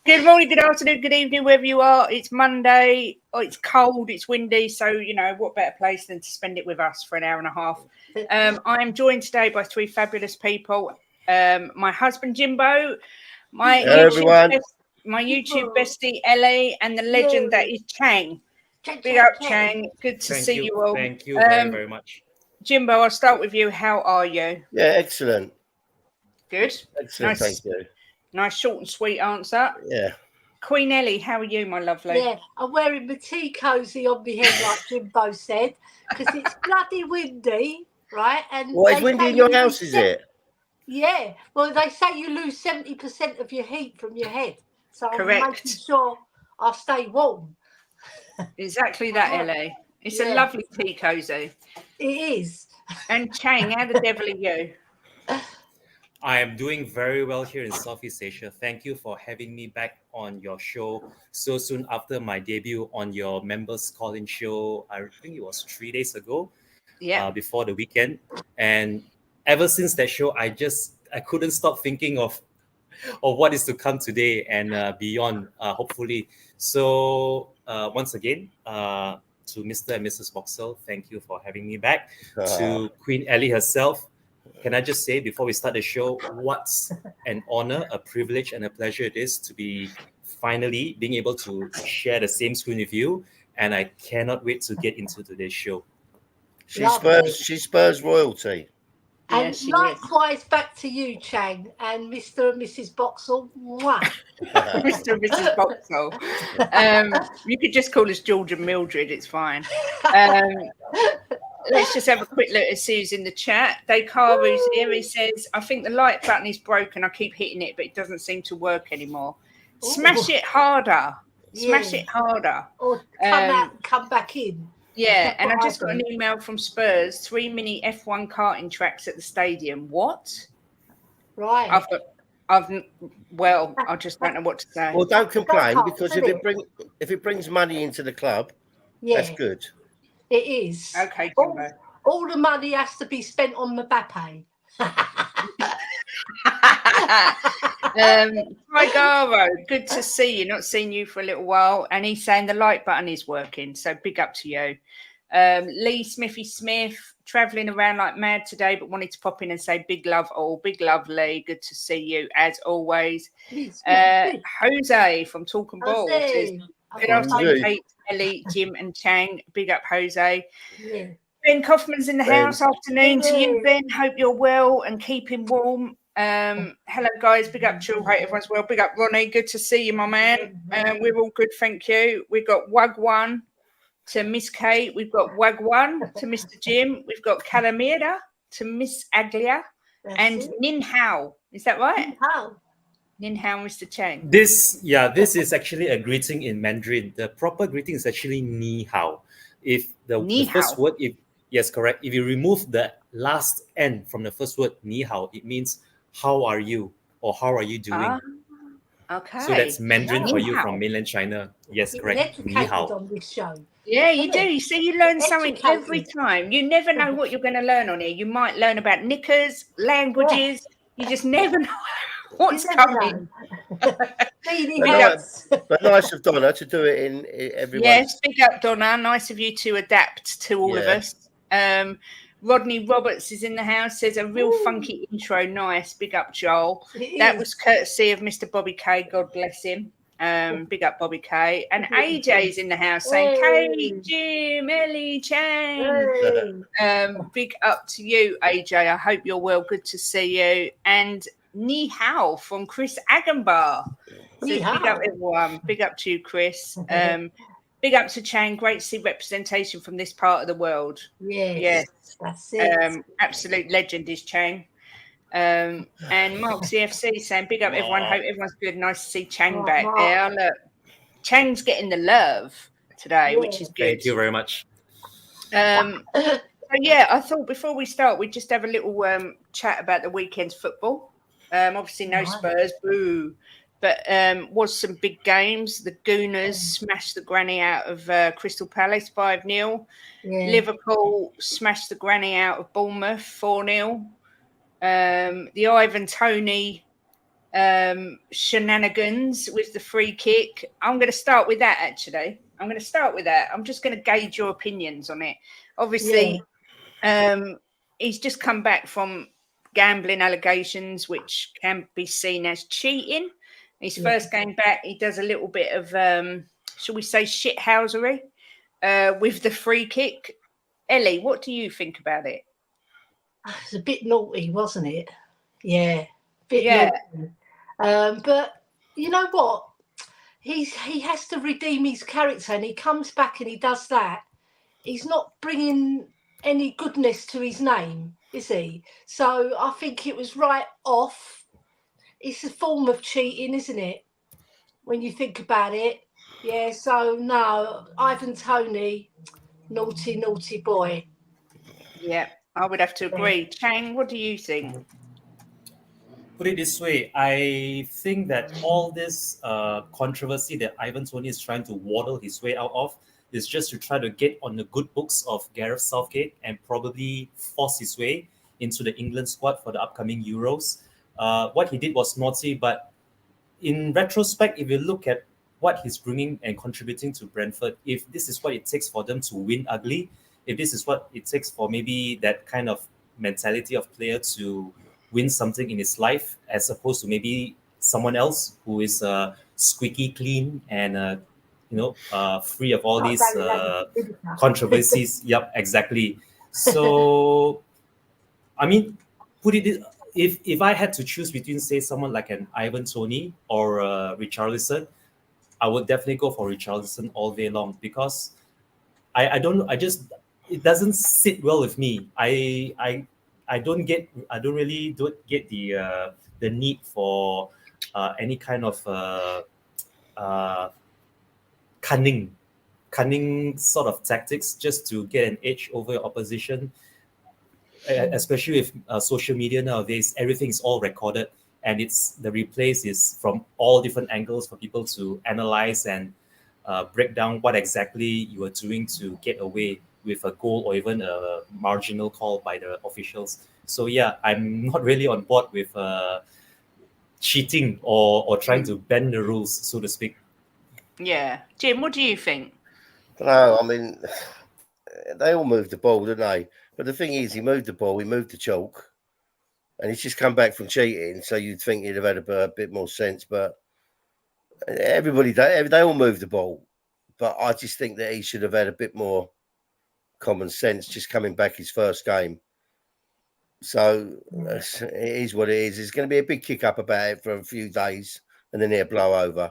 Good morning, good afternoon, good evening, wherever you are. It's Monday. Oh, it's cold, it's windy. So, what better place than to spend it with us for an hour and a half? I am joined today by three fabulous people. My husband, Jimbo, my YouTube bestie, Elly, and the legend that is Chang. Big up, Chang. Good to see you all. Thank you very, very much. Jimbo, I'll start with you. How are you? Yeah, excellent. Good. Excellent, thank you. Nice, short and sweet answer. Yeah. Queen Elly, how are you, my lovely? Yeah, I'm wearing my tea cosy on my head, like Jimbo said, because it's bloody windy, right? And it's windy in your house, is it? Yeah. Well, they say you lose 70% of your heat from your head, so Correct. I'm making sure I stay warm. Exactly that, Elly. It's a lovely tea cozy. It is. And Chang, how the devil are you? I am doing very well here in Southeast Asia. Thank you for having me back on your show so soon after my debut on your members call-in show. I think it was 3 days ago, before the weekend. And ever since that show, I couldn't stop thinking of what is to come today and beyond, hopefully. So once again, to Mr. and Mrs. Boxall, thank you for having me back. To Queen Elly herself, can I just say before we start the show, what's an honor, a privilege, and a pleasure it is to be finally being able to share the same screen with you. And I cannot wait to get into today's show. She's Spurs royalty. And likewise back to you, Chang, and Mr. and Mrs. Boxall. Mr. and Mrs. Boxall. You could just call us George and Mildred, it's fine. Let's just have a quick look at who's in the chat. Dekaru's here. He says, I think the like button is broken. I keep hitting it, but it doesn't seem to work anymore. Smash it harder. Smash it harder. Or come out, come back in. Yeah, and I just got an email from Spurs. 3 mini F1 karting tracks at the stadium. What? Right. I just don't know what to say. Well, don't complain, because if it brings money into the club, that's good. It is. Okay, all the money has to be spent on Mbappe. Trigaro, good to see you. Not seen you for a little while. And he's saying the like button is working. So big up to you. Lee Smithy Smith, travelling around like mad today, but wanted to pop in and say big love all. Big love, Lee. Good to see you as always. Jose from Talking Ball says, good afternoon, Kate, Elly, Jim, and Chang. Big up, Jose. Yeah. Ben Kaufman's in the house. Afternoon to you, Ben. Hope you're well and keeping warm. Hello, guys. Big up to you. Hope everyone's well. Big up, Ronnie. Good to see you, my man. We're all good, thank you. We've got Wagwan to Miss Kate. We've got Wagwan to Mr. Jim. We've got Calamira to Miss Aglia. And Nin Hao. Is that right? Nin Hao, Mr. Chang. This is actually a greeting in Mandarin. The proper greeting is actually Ni Hao. If the first word, yes, correct. If you remove the last N from the first word, Ni Hao, it means how are you or how are you doing? Okay. So that's Mandarin for you from mainland China. Yes, correct. Ni Hao. On this show. Yeah, you do. You see, you learn something every time. You never know what you're going to learn on here. You might learn about knickers, languages. You just never know what's coming. But nice of Donna to do it in everyone. Yes, big up, Donna. Nice of you to adapt to all of us. Rodney Roberts is in the house, says a real funky intro. Nice. Big up, Joel. That was courtesy of Mr. Bobby K. God bless him. Big up, Bobby K. And AJ's in the house saying, Kate, Jim, Elly, Chang. Big up to you, AJ. I hope you're well. Good to see you. And Ni Hao from Chris Agenbar. Big up, everyone. Big up to you, Chris. Big up to Chang. Great to see representation from this part of the world. Yes. That's it. Absolute legend is Chang. And Mark CFC saying, big up everyone. Hope everyone's good. Nice to see Chang back there. Look, Chang's getting the love today, which is good. Thank you very much. So I thought before we start, we'd just have a little chat about the weekend's football. Obviously, no Spurs, boo. But was some big games. The Gooners smashed the granny out of Crystal Palace 5-0. Liverpool smashed the granny out of Bournemouth 4-0. The Ivan Toney shenanigans with the free kick. I'm going to start with that, actually. I'm going to start with that. I'm just going to gauge your opinions on it. Obviously, he's just come back from gambling allegations, which can be seen as cheating. His first game back, he does a little bit of, shall we say, shithousery with the free kick. Ellie, what do you think about it? It's a bit naughty, wasn't it? Yeah, naughty. But you know what? He has to redeem his character, and he comes back and he does that. He's not bringing any goodness to his name, is he? So I think it was right off. It's a form of cheating, isn't it? When you think about it. Yeah, so no, Ivan Toney, naughty boy. Yeah, I would have to agree. Chang, what do you think? Put it this way, I think that all this controversy that Ivan Toney is trying to waddle his way out of is just to try to get on the good books of Gareth Southgate and probably force his way into the England squad for the upcoming Euros. What he did was naughty, but in retrospect, if you look at what he's bringing and contributing to Brentford, if this is what it takes for them to win ugly, if this is what it takes for maybe that kind of mentality of player to win something in his life, as opposed to maybe someone else who is squeaky clean and free of all these controversies. Yep, exactly. So, I mean, if I had to choose between, say, someone like an Ivan Toney or Richarlison, I would definitely go for Richarlison all day long, because it doesn't sit well with me. I don't really get the need for any kind of cunning sort of tactics just to get an edge over your opposition. Especially with social media nowadays, everything is all recorded, and the replays is from all different angles for people to analyze and break down what exactly you are doing to get away with a goal or even a marginal call by the officials. So yeah, I'm not really on board with cheating or trying to bend the rules, so to speak. Yeah. Jim, what do you think? No, I mean, they all moved the ball, didn't they? But the thing is, he moved the ball, he moved the chalk, and he's just come back from cheating, so you'd think he'd have had a bit more sense. But they all moved the ball. But I just think that he should have had a bit more common sense just coming back his first game. So it is what it is. There's going to be a big kick up about it for a few days, and then he'll blow over.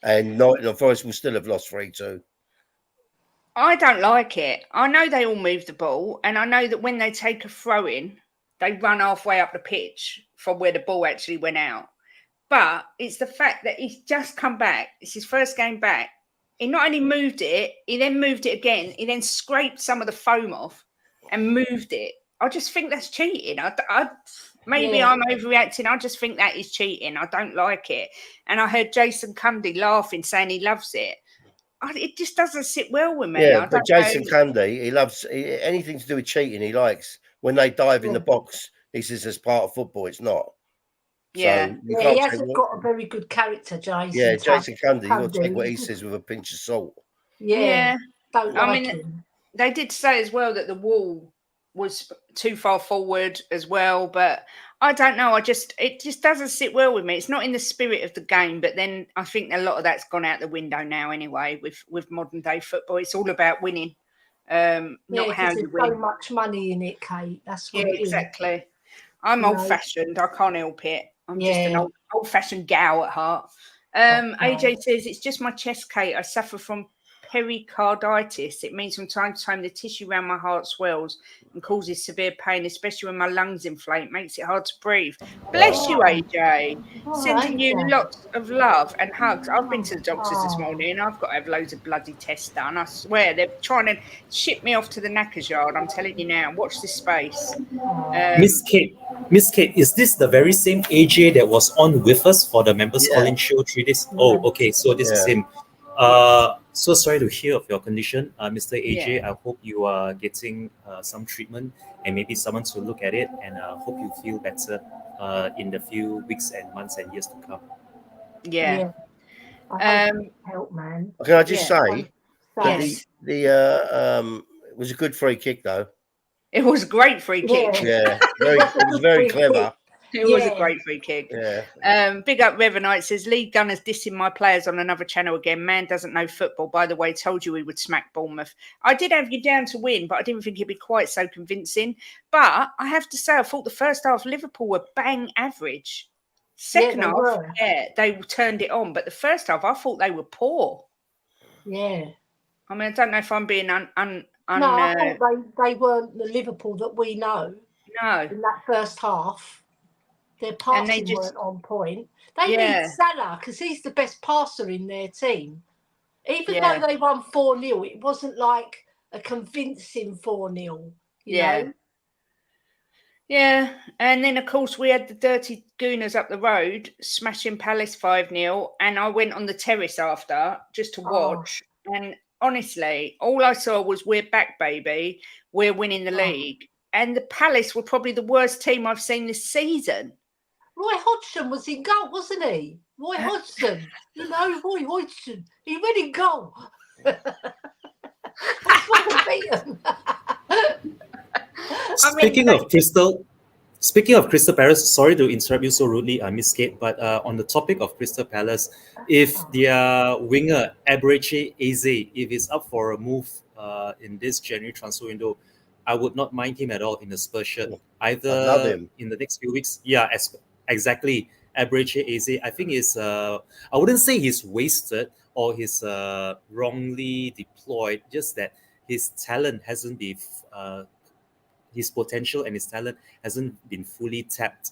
And Nottingham Forest will still have lost 3-2. I don't like it. I know they all move the ball, and I know that when they take a throw in, they run halfway up the pitch from where the ball actually went out. But it's the fact that he's just come back. It's his first game back. He not only moved it, he then moved it again. He then scraped some of the foam off and moved it. I just think that's cheating. Maybe I'm overreacting. I just think that is cheating. I don't like it. And I heard Jason Cundy laughing, saying he loves it. It just doesn't sit well with me. Yeah, but Jason Cundy, he loves anything to do with cheating. He likes when they dive in the box. He says as part of football, it's not. Yeah, so he hasn't got a very good character, Jason. Yeah, Jason Cundy. You've got to take what he says with a pinch of salt. Yeah. Don't like him. They did say as well that the wall was too far forward as well, but I don't know. It just doesn't sit well with me. It's not in the spirit of the game, but then I think a lot of that's gone out the window now anyway with modern day football. It's all about winning, not how you win. There's so much money in it, Kate. That's what it is. Exactly. I'm old-fashioned. I can't help it. I'm just an old-fashioned gal at heart. AJ says, it's just my chest, Kate. I suffer from pericarditis. It means from time to time the tissue around my heart swells and causes severe pain, especially when my lungs inflate. Makes it hard to breathe. Bless you, AJ. Sending you lots of love and hugs. I've been to the doctors this morning. I've got to have loads of bloody tests done. I swear they're trying to ship me off to the knackers yard. I'm telling you now. Watch this space. Miss Kate, is this the very same AJ that was on with us for the members calling show 3 days? Oh, okay. So this is him. So sorry to hear of your condition, Mr. AJ. Yeah. I hope you are getting some treatment and maybe someone to look at it, and hope you feel better in the few weeks and months and years to come. Yeah. I hope it help, man. Can I just Yeah. say that Yes. it was a good free kick though. It was a great free kick. Yeah, it was very clever. It was a great free kick. Yeah. Big up Revenite says, League Gunners dissing my players on another channel again. Man doesn't know football. By the way, told you we would smack Bournemouth. I did have you down to win, but I didn't think it'd be quite so convincing. But I have to say, I thought the first half Liverpool were bang average. Second half, they turned it on. But the first half, I thought they were poor. Yeah. I mean, I don't know if I'm being no, I thought they weren't the Liverpool that we know. No. In that first half. Their passing weren't on point. They need Salah because he's the best passer in their team. Even though they won 4-0, it wasn't like a convincing 4-0, you know? Yeah, and then, of course, we had the dirty Gooners up the road smashing Palace 5-0, and I went on the terrace after just to watch. And honestly, all I saw was we're back, baby. We're winning the league. And the Palace were probably the worst team I've seen this season. Roy Hodgson was in goal, wasn't he? Roy Hodgson. You know, Roy Hodgson. He went in goal. That's why they beat him. Speaking of Crystal Palace, sorry to interrupt you so rudely, Miss Kate, but on the topic of Crystal Palace, if their winger, Eberechi Eze, if he's up for a move in this January transfer window, I would not mind him at all in the Spurs shirt. Either in the next few weeks. Yeah, exactly. Eberechi Eze, I think is, I wouldn't say he's wasted or he's wrongly deployed, just that his talent hasn't been, his potential and his talent hasn't been fully tapped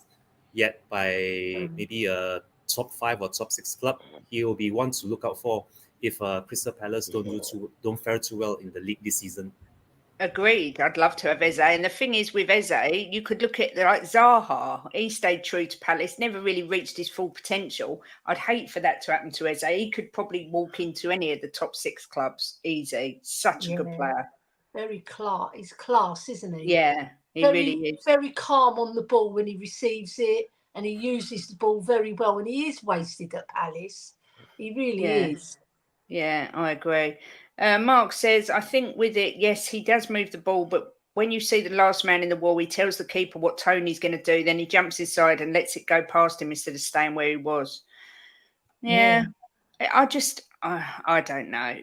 yet by maybe a top 5 or top 6 club. He will be one to look out for if Crystal Palace don't fare too well in the league this season. Agreed. I'd love to have Eze. And the thing is with Eze, you could look at like Zaha. He stayed true to Palace, never really reached his full potential. I'd hate for that to happen to Eze. He could probably walk into any of the top 6 clubs easy. Such a good player. Very class. He's class, isn't he? Yeah, he really is. Very calm on the ball when he receives it, and he uses the ball very well. And he is wasted at Palace. He really is. Yeah, I agree. Mark says, I think with it, yes, he does move the ball, but when you see the last man in the wall, he tells the keeper what Tony's going to do. Then he jumps inside and lets it go past him instead of staying where he was. Yeah. I don't know.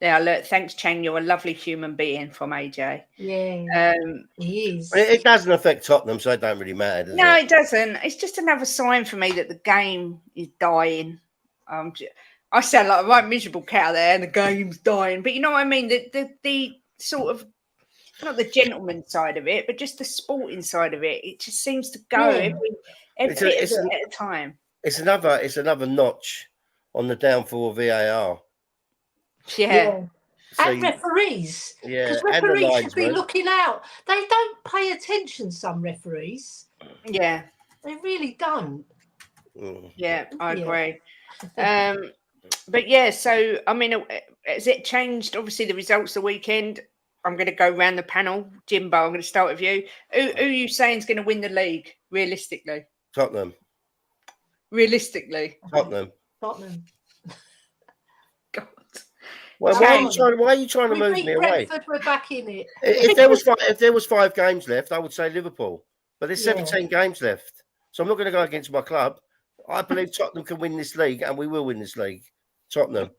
Yeah, look, thanks, Chang. You're a lovely human being from AJ. Yeah, he is. It doesn't affect Tottenham, so it don't really matter, does it? It doesn't. It's just another sign for me that the game is dying. I sound like a right miserable cat there, and the game's dying. But you know what I mean? The sort of, not the gentleman side of it, but just the sporting side of it. It just seems to go every bit at a time. It's another notch on the downfall of VAR. Yeah. So and referees. Yeah. Because referees should be looking out. They don't pay attention, some referees. Yeah. They really don't. Yeah, I agree. But yeah, so I mean, has it changed? Obviously, the results of the weekend. I'm going to go around the panel. Jimbo, I'm going to start with you. Who are you saying is going to win the league realistically? Tottenham. Realistically, Tottenham. God. Well, why are you trying to move me away? We're back in it. If there was 5 games left, I would say Liverpool. But there's 17 games left, so I'm not going to go against my club. I believe Tottenham can win this league, and we will win this league. Tottenham.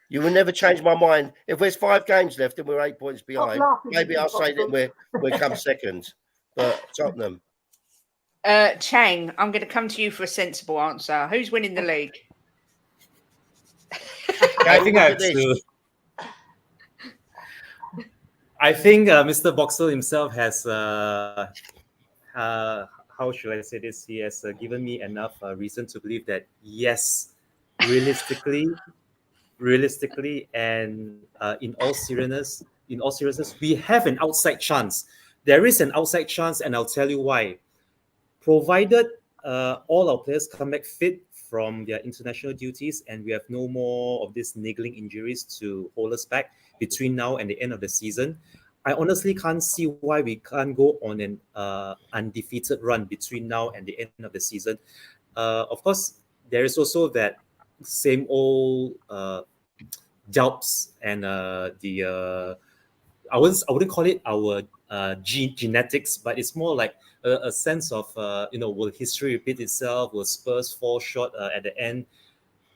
You will never change my mind. If there's 5 games left and we're 8 points behind, maybe I'll say that we'll come second. But Tottenham. Chang, I'm going to come to you for a sensible answer. Who's winning the league? I think I have to. I think Mr. Boxall himself has, how should I say this? He has given me enough reason to believe that yes, realistically, and in all seriousness, we have an outside chance. There is an outside chance, and I'll tell you why. Provided all our players come back fit from their international duties, and we have no more of these niggling injuries to hold us back between now and the end of the season. I honestly can't see why we can't go on an undefeated run between now and the end of the season. Of course, there is also that same old doubts and I wouldn't call it our genetics, but it's more like a sense of will history repeat itself? Will Spurs fall short at the end?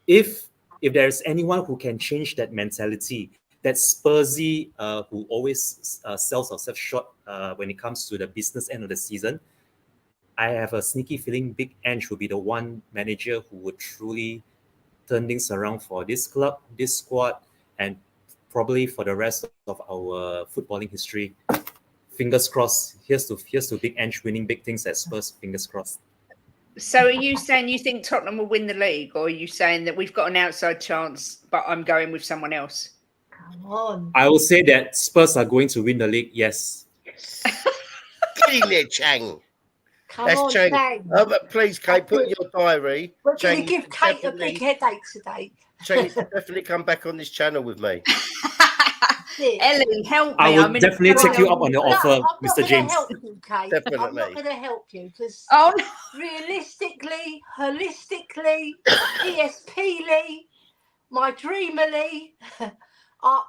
If there's anyone who can change that mentality, that Spursy who always sells ourselves short when it comes to the business end of the season, I have a sneaky feeling Big Ange will be the one manager who would truly turn things around for this club, this squad, and probably for the rest of our footballing history. Fingers crossed. Here's to Big Ange winning big things at Spurs. Fingers crossed. So are you saying you think Tottenham will win the league, or are you saying that we've got an outside chance, but I'm going with someone else? Come on. I will say that Spurs are going to win the league, yes. Get in there, Chang. Come That's on, Chang. Chang. But please, Kate, put in your diary. We're Chang, going to give Kate a big headache today. Chang, you can definitely come back on this channel with me. Ellie, help me. I will definitely take you up on the offer, Mr. James. Help you, Kate. Definitely. I'm not going to help you because realistically, holistically, ESPly, my dreamerly,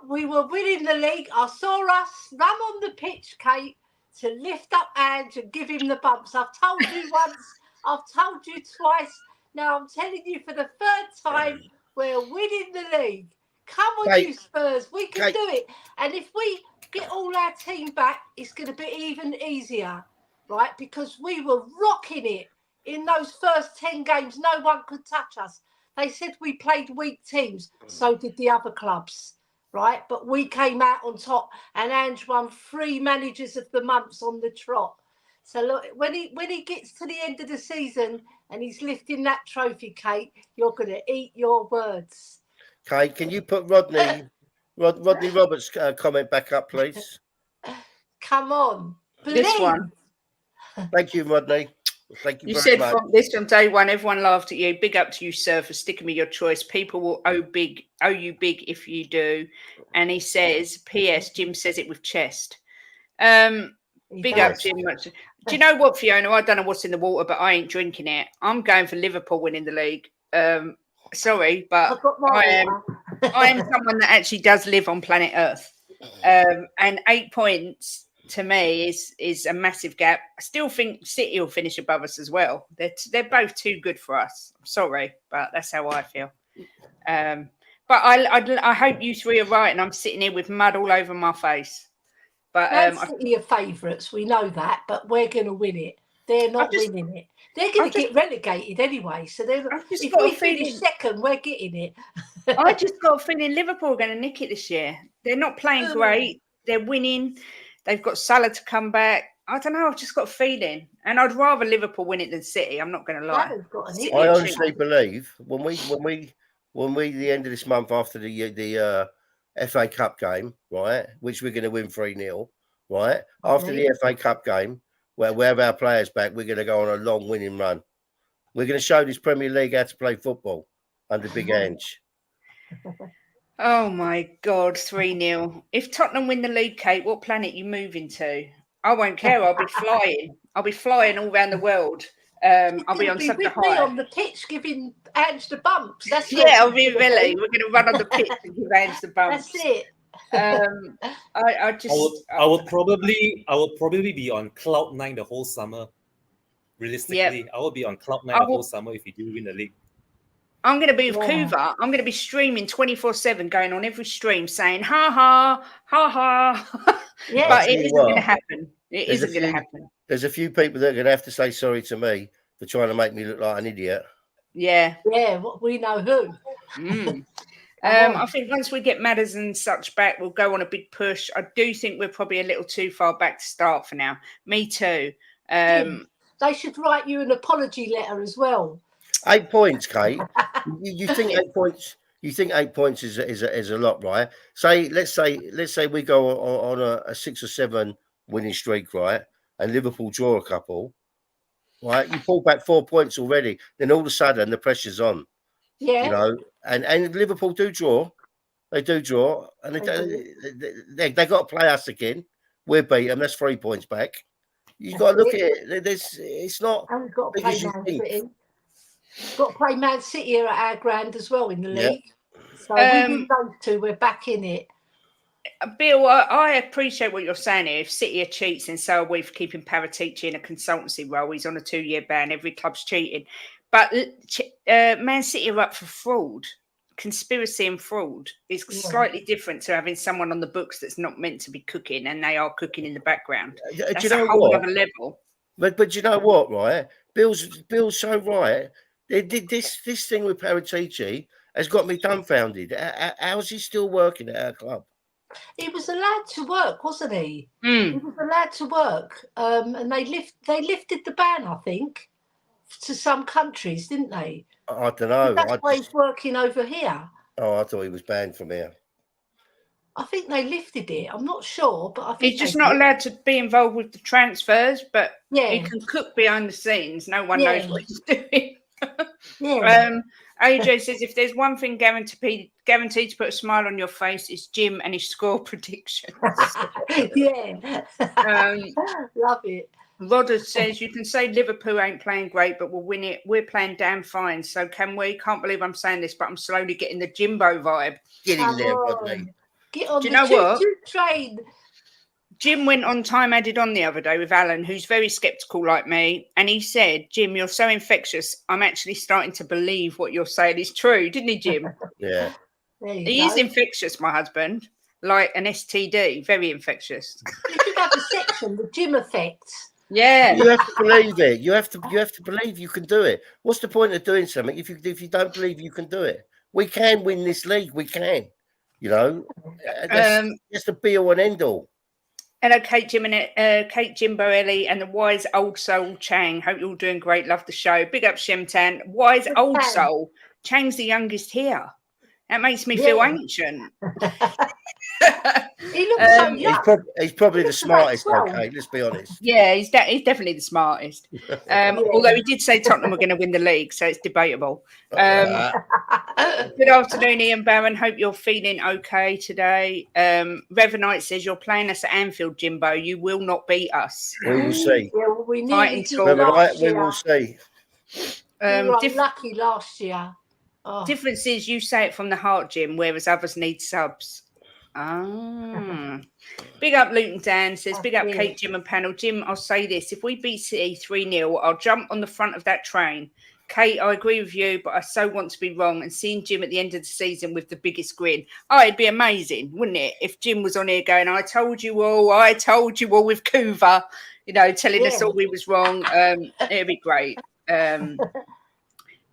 we were winning the league. I saw us run on the pitch, Kate, to lift up Ange and give him the bumps. I've told you once, I've told you twice. Now I'm telling you for the third time, we're winning the league. Come on, Kate, you Spurs, we can do it. And if we get all our team back, it's going to be even easier, right? Because we were rocking it in those first 10 games. No one could touch us. They said we played weak teams. So did the other clubs, right? But we came out on top, and Ange won 3 managers of the months on the trot. So look, when he gets to the end of the season and he's lifting that trophy, Kate, you're going to eat your words. Kate, can you put Rodney Roberts' comment back up, please? Come on. This one. Thank you, Rodney. Thank you You very said much. from day one, everyone laughed at you. Big up to you, sir, for sticking with your choice. People will owe you big if you do. And he says, P.S. Jim says it with chest. Big up, Jim. Do you know what, Fiona? I don't know what's in the water, but I ain't drinking it. I'm going for Liverpool winning the league. Sorry, but I am someone that actually does live on planet Earth. And 8 points to me is a massive gap. I still think City will finish above us as well. They're both too good for us. I'm sorry, but that's how I feel. But I hope you three are right, and I'm sitting here with mud all over my face. But City are favourites, we know that, but we're going to win it. They're not winning it. They're going to get relegated anyway. So if we finish second, we're getting it. I just got a feeling Liverpool are going to nick it this year. They're not playing great. They're winning. They've got Salah to come back. I don't know. I've just got a feeling. And I'd rather Liverpool win it than City. I'm not going to lie. I honestly believe when we the end of this month after the FA Cup game, right, which we're going to win 3-0, right? After the FA Cup game, where we have our players back, we're going to go on a long winning run. We're going to show this Premier League how to play football under Big Ange. Oh my God, 3-0. If Tottenham win the league, Kate, what planet you moving to? I won't care. I'll be flying. I'll be flying all around the world. I'll be on such a high. Me on the pitch giving Ange the bumps. That's I'll be Billy. We're going to run on the pitch and give Ange the bumps. That's it. I will probably be on cloud 9 the whole summer. Realistically, I will be on cloud 9 the whole summer if you do win the league. I'm going to be with Kuva. I'm going to be streaming 24/7, going on every stream saying ha ha ha ha. Yeah, but it isn't going to happen. It isn't going to happen. There's a few people that are going to have to say sorry to me for trying to make me look like an idiot. Yeah. Yeah, we know who. I think once we get Madders and such back, we'll go on a big push. I do think we're probably a little too far back to start for now. Me too. They should write you an apology letter as well. 8 points, Kate. you think 8 points? You think 8 points is a lot, right? Let's say we go on a 6 or 7 winning streak, right? And Liverpool draw a couple. right? You pull back 4 points already, then all of a sudden the pressure's on. Yeah. You know, and Liverpool do draw. They do draw, and they got to play us again. We'll beat them. That's 3 points back. You've got to look at it. It's not And we've got to big play as you Man think. City. Got to play Man City at our ground as well in the Yeah. league. So we win those two. We're back in it. Bill, I appreciate what you're saying here. If City are cheats, then so are we for keeping Paratici in a consultancy role. He's on a 2-year ban. Every club's cheating. But Man City are up for fraud. Conspiracy and fraud is slightly different to having someone on the books that's not meant to be cooking, and they are cooking in the background. That's you know a whole what? other level. But you know what, right? Bill's so right. They did this thing with Paratici has got me dumbfounded. How's he still working at our club? He was allowed to work, wasn't he? Mm. He was allowed to work, and they lifted the ban, I think, to some countries, didn't they? I don't know. That's why he's working over here. I thought he was banned from here. I think they lifted it. I'm not sure, but I think he's just not allowed to be involved with the transfers, but he can cook behind the scenes. No one knows what he's doing. AJ says, if there's one thing guaranteed to put a smile on your face, it's Jim and his score predictions. Love it. Rodder says, you can say Liverpool ain't playing great, but we'll win it. We're playing damn fine. So can we? Can't believe I'm saying this, but I'm slowly getting the Jimbo vibe. Get in there, Rodney. Get on Do you the know what? train. Jim went on Time Added On the other day with Alan, who's very sceptical like me. And he said, Jim, you're so infectious. I'm actually starting to believe what you're saying is true. Didn't he, Jim? Yeah. He is infectious, my husband. Like an STD. Very infectious. You should have a section, the Jim effect. Yeah. You have to believe it. You have to believe you can do it. What's the point of doing something if you don't believe you can do it? We can win this league. We can. You know, that's the be all and end all. Hello, Kate, Jimbo, Elly, and the wise old soul Chang. Hope you're all doing great. Love the show. Big up Shemtan. Wise old soul. Chang's the youngest here. That makes me feel ancient. He looks so young. He's probably the smartest, okay? Let's be honest. Yeah, he's definitely the smartest. Although he did say Tottenham were going to win the league, so it's debatable. Good afternoon, Ian Barron. Hope you're feeling okay today. Revenite says you're playing us at Anfield, Jimbo. You will not beat us. We will see. Yeah, well, we Fighting we will see. We were lucky last year. Difference is you say it from the heart, Jim, whereas others need subs. Big up Luton Dan says, big up Kate, Jim and panel. Jim, I'll say this. If we beat City 3-0, I'll jump on the front of that train. Kate, I agree with you, but I so want to be wrong. And seeing Jim at the end of the season with the biggest grin. Oh, it'd be amazing, wouldn't it? If Jim was on here going, I told you all with Kuva, you know, telling us all we was wrong. It'd be great.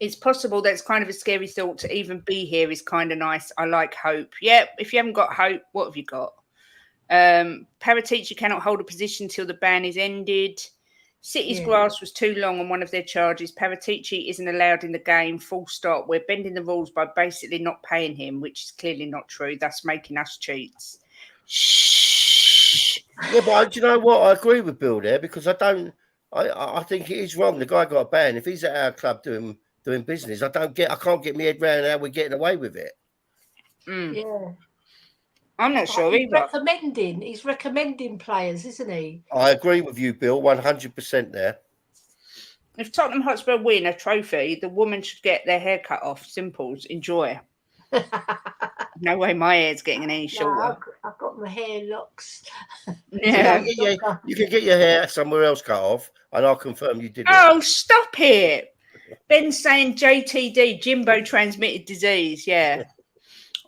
It's possible that's kind of a scary thought to even be here is kind of nice. I like hope. Yeah, if you haven't got hope, what have you got? Paratici cannot hold a position till the ban is ended. City's grass was too long on one of their charges. Paratici isn't allowed in the game, full stop. We're bending the rules by basically not paying him, which is clearly not true, thus making us cheats. Shh. Yeah, but do you know what? I agree with Bill there because I think it is wrong. The guy got a ban. If he's at our club doing business, I can't get my head around how we're getting away with it. Yeah. I'm not sure either. He's recommending players, isn't he? I agree with you, Bill, 100% there. If Tottenham Hotspur win a trophy, the woman should get their hair cut off. Simples. Enjoy. No way my hair's getting any shorter. I've got my hair locks. Yeah. You can get your hair somewhere else cut off, and I'll confirm you did it. Oh, stop it. Ben's saying JTD, Jimbo transmitted disease. Yeah.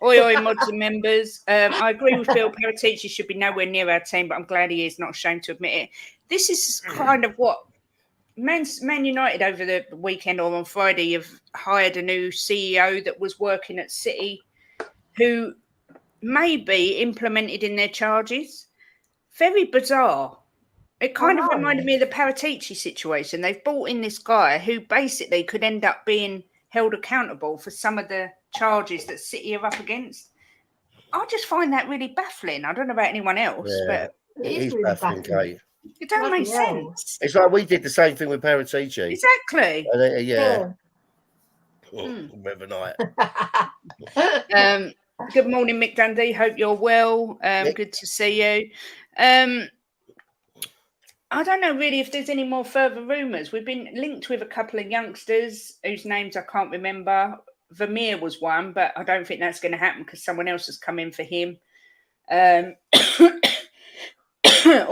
Oi, mods and members. I agree with Bill. Paratici should be nowhere near our team, but I'm glad he is, not ashamed to admit it. This is kind of what Man United over the weekend or on Friday have hired a new CEO that was working at City who may be implemented in their charges. Very bizarre. It kind of reminded me of the Paratici situation. They've brought in this guy who basically could end up being held accountable for some of the charges that City are up against. I just find that really baffling. I don't know about anyone else, but it is baffling, Kate. It don't make Bloody hell. sense. It's like we did the same thing with Paratici. Exactly. And then, Yeah. River night. Good morning, Mick Dundee. Hope you're well. Good to see you. I don't know really if there's any more further rumours. We've been linked with a couple of youngsters whose names I can't remember. Vermeer was one, but I don't think that's going to happen because someone else has come in for him. Oh,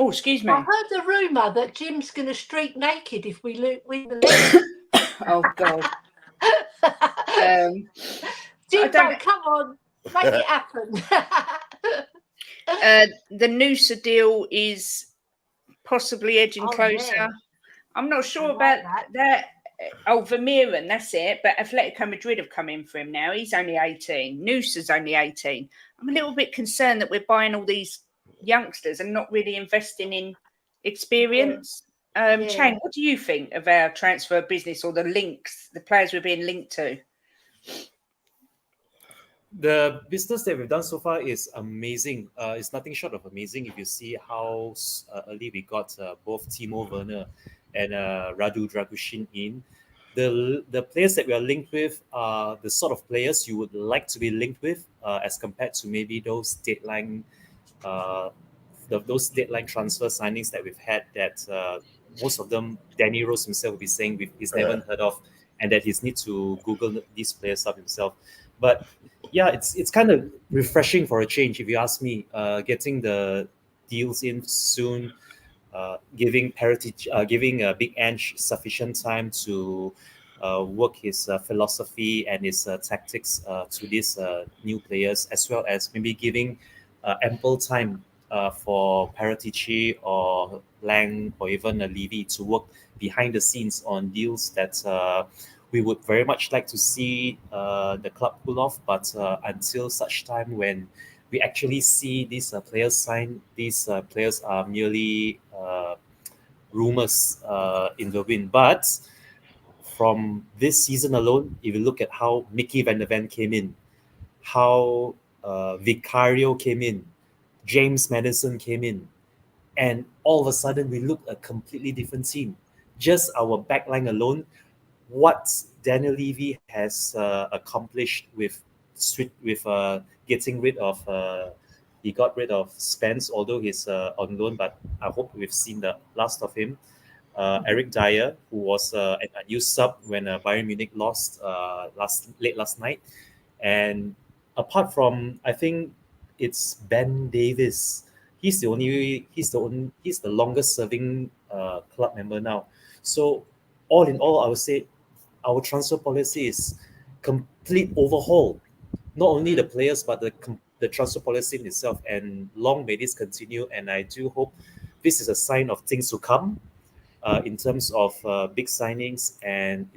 excuse me. I heard the rumour that Jim's going to streak naked if we win the league. Oh, God. Jimbo, come on, make it happen. The Noosa deal is possibly edging closer. Yeah. I'm not sure about that. Oh, Vermeeren, that's it. But Atletico Madrid have come in for him now. He's only 18. Noosa's only 18. I'm a little bit concerned that we're buying all these youngsters and not really investing in experience. Chang, what do you think of our transfer business or the links, the players we're being linked to? The business that we've done so far is amazing. It's nothing short of amazing if you see how early we got both Timo Werner and Radu Dragushin in. The players that we are linked with are the sort of players you would like to be linked with as compared to maybe those deadline transfer signings that we've had that most of them, Danny Rose himself will be saying he's never heard of and that he's need to Google these players up himself. But yeah, it's kind of refreshing for a change, if you ask me. Getting the deals in soon, giving Big Ange sufficient time to work his philosophy and his tactics to these new players, as well as maybe giving ample time for Paratici or Lang or even Levy to work behind the scenes on deals that we would very much like to see the club pull off, but until such time when we actually see these players sign, these players are merely rumours in the wind. But from this season alone, if you look at how Mickey van der Ven came in, how Vicario came in, James Maddison came in, and all of a sudden we look a completely different team. Just our backline alone, what Daniel Levy has accomplished with getting rid of, he got rid of Spence, although he's on loan, but I hope we've seen the last of him. Eric Dyer, who was a new sub when Bayern Munich lost late last night, and apart from, I think it's Ben Davis. He's the longest serving club member now. So all in all, I would say our transfer policy is complete overhaul. Not only the players, but the transfer policy in itself. And long may this continue. And I do hope this is a sign of things to come in terms of big signings and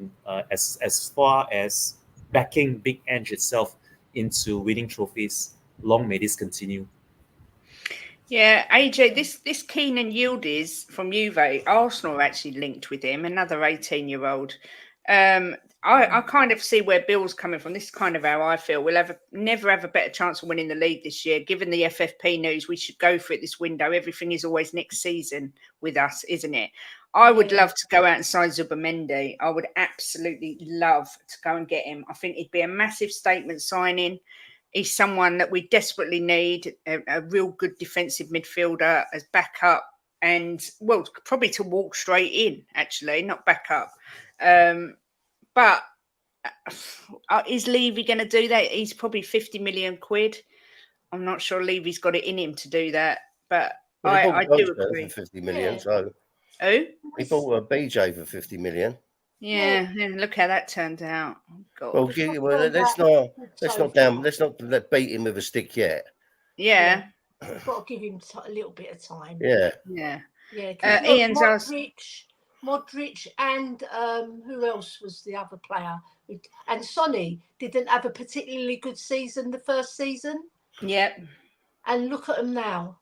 as far as backing Big Ange itself into winning trophies. Long may this continue. Yeah, AJ, this Keenan Yildiz from Juve, Arsenal are actually linked with him, another 18-year-old. I kind of see where Bill's coming from. This is kind of how I feel. We'll never have a better chance of winning the league this year. Given the FFP news, we should go for it this window. Everything is always next season with us, isn't it? I would love to go out and sign Zubimendi. I would absolutely love to go and get him. I think it'd be a massive statement signing. He's someone that we desperately need, a real good defensive midfielder as backup and, well, probably to walk straight in, actually, not back up. But is Levy going to do that? He's probably 50 million quid. I'm not sure Levy's got it in him to do that, but I do agree. For 50 million, so who? He bought a BJ for 50 million. Yeah, look how that turned out. Oh, God. Well, let's not beat him with a stick yet. Yeah. We've got to give him a little bit of time. Yeah. Ian's Modric and who else was the other player? And Sonny didn't have a particularly good season the first season. Yep. And look at them now.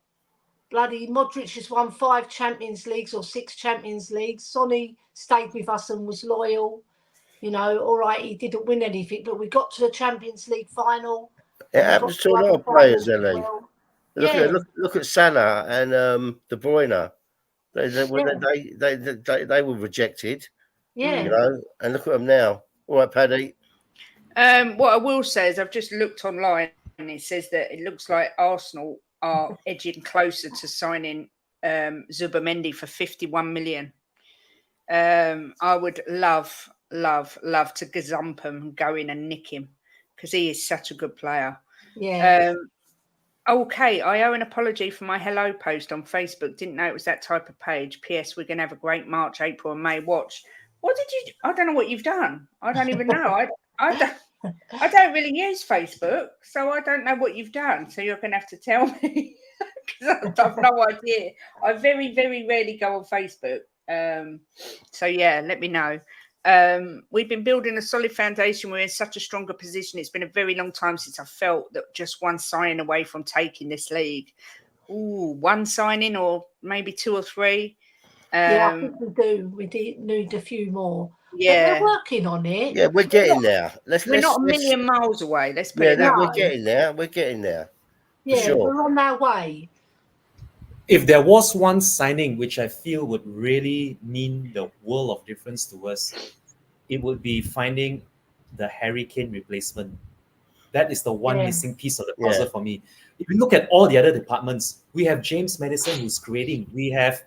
Bloody Modric has won 5 Champions Leagues or 6 Champions Leagues. Sonny stayed with us and was loyal. You know, all right, he didn't win anything, but we got to the Champions League final. It happens to a lot of players, Ellie. Look at Salah and De Bruyne. They were rejected. Yeah. You know, and look at them now. All right, Paddy. What I will say is I've just looked online and it says that it looks like Arsenal are edging closer to signing Zubamendi for 51 million. I would love to gazump him and go in and nick him because he is such a good player. Yeah. Okay, I owe an apology for my hello post on Facebook. Didn't know it was that type of page. P.S. We're going to have a great March, April and May. Watch. What did you... I don't know what you've done. I don't even know. I don't really use Facebook, so I don't know what you've done. So you're going to have to tell me because I've no idea. I very, very rarely go on Facebook. So yeah, let me know. We've been building a solid foundation. We're in such a stronger position. It's been a very long time since I felt that just one signing away from taking this league. Ooh, one signing or maybe two or three. Yeah, I think we do. We need a few more. Yeah, but we're working on it. Yeah, we're getting there. We're not a million miles away. Let's put it that way. We're getting there. We're getting there. Yeah, sure. we're on our way. If there was one signing which I feel would really mean the world of difference to us, it would be finding the Harry Kane replacement. That is the one missing piece of the puzzle for me. If you look at all the other departments, we have James Maddison who's creating. We have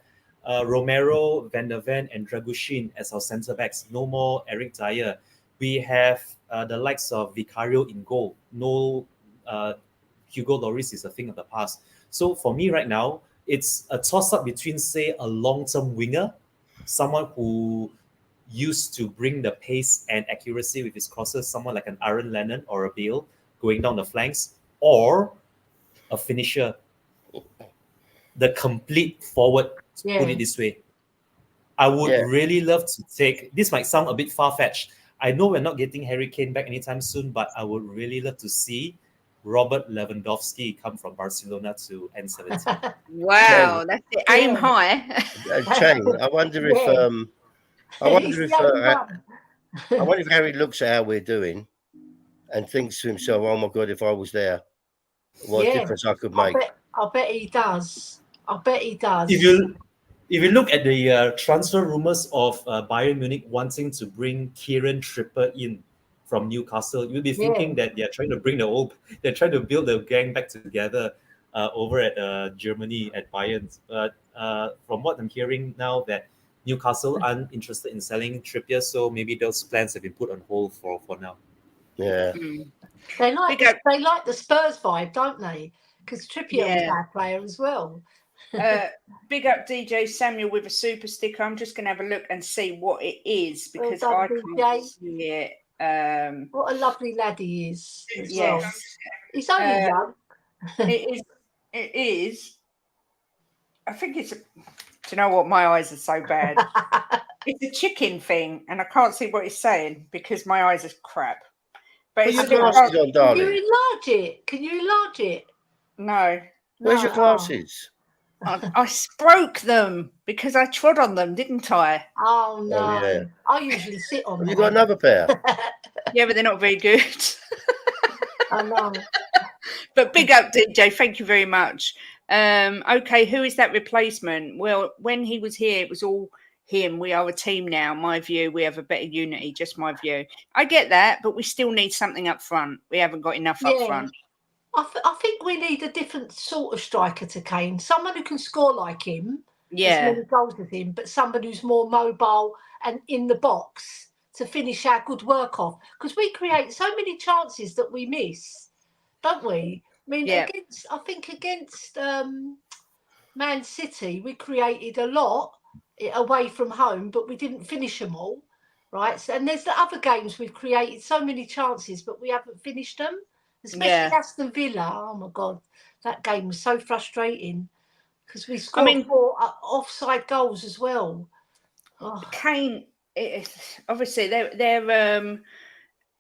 Romero, Van der Ven, and Dragushin as our centre backs. No more Eric Dyer. We have the likes of Vicario in goal. No Hugo Lloris is a thing of the past. So for me right now, it's a toss-up between, say, a long-term winger, someone who used to bring the pace and accuracy with his crosses, someone like an Aaron Lennon or a Bale going down the flanks, or a finisher, the complete forward, put it this way. I would really love to take, this might sound a bit far-fetched. I know we're not getting Harry Kane back anytime soon, but I would really love to see Robert Lewandowski come from Barcelona to N17. Wow, that's it. Aim high. Chang, I wonder if Harry looks at how we're doing and thinks to himself, "Oh my God, if I was there, what difference I could make." I bet he does. I bet he does. If you look at the transfer rumours of Bayern Munich wanting to bring Kieran Trippier in from Newcastle, you'll be thinking that they're trying to they're trying to build the gang back together over at Germany at Bayern. But from what I'm hearing now, that Newcastle aren't interested in selling Trippier, so maybe those plans have been put on hold for now. Yeah, they like the Spurs vibe, don't they? Because Trippier was our player as well. Big up DJ Samuel with a super sticker. I'm just going to have a look and see what it is because I can't see it. What a lovely lad he is. Yes. Well. He's only young. It is. I think it's. Do you know what? My eyes are so bad. It's a chicken thing, and I can't see what it's saying because my eyes are crap. But it's glasses on, darling. Can you enlarge it? Can you enlarge it? No. Where's your glasses? I broke them because I trod on them, didn't I? Oh no! Oh, yeah. I usually sit on them. You got another pair? Yeah, but they're not very good. I know. But big up, DJ. Thank you very much. Okay, who is that replacement? Well, when he was here, it was all him. We are a team now. My view, we have a better unity. Just my view. I get that, but we still need something up front. We haven't got enough up front. I think we need a different sort of striker to Kane. Someone who can score like him, as many goals as him, but somebody who's more mobile and in the box to finish our good work off. Because we create so many chances that we miss, don't we? I mean, against Man City, we created a lot away from home, but we didn't finish them all, right? So, and there's the other games we've created so many chances, but we haven't finished them. Especially Aston Villa. Oh my God, that game was so frustrating because we scored 4 offside goals as well. Oh. Kane, obviously, they're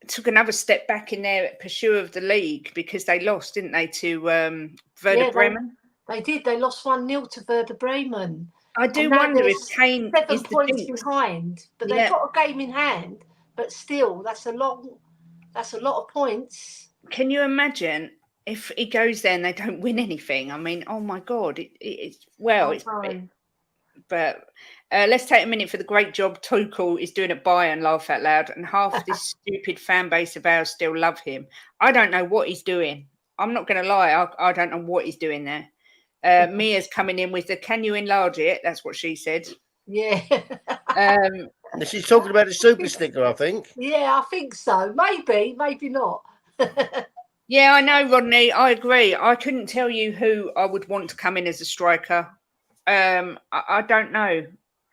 took another step back in their pursuit of the league because they lost, didn't they, to Werder Bremen? They did. They lost 1-0 to Werder Bremen. I do wonder if Kane 7 points behind, but they've got a game in hand. But still, that's a lot of points. Can you imagine if he goes there and they don't win anything? I mean, oh my God! It's But let's take a minute for the great job Tuchel is doing at Bayern, laugh out loud. And half this stupid fan base of ours still love him. I don't know what he's doing. I'm not going to lie. I don't know what he's doing there. Mia's coming in with the, can you enlarge it? That's what she said. Yeah. She's talking about the super sticker, I think. Yeah, I think so. Maybe not. Yeah, I know, Rodney. I agree. I couldn't tell you who I would want to come in as a striker. I don't know.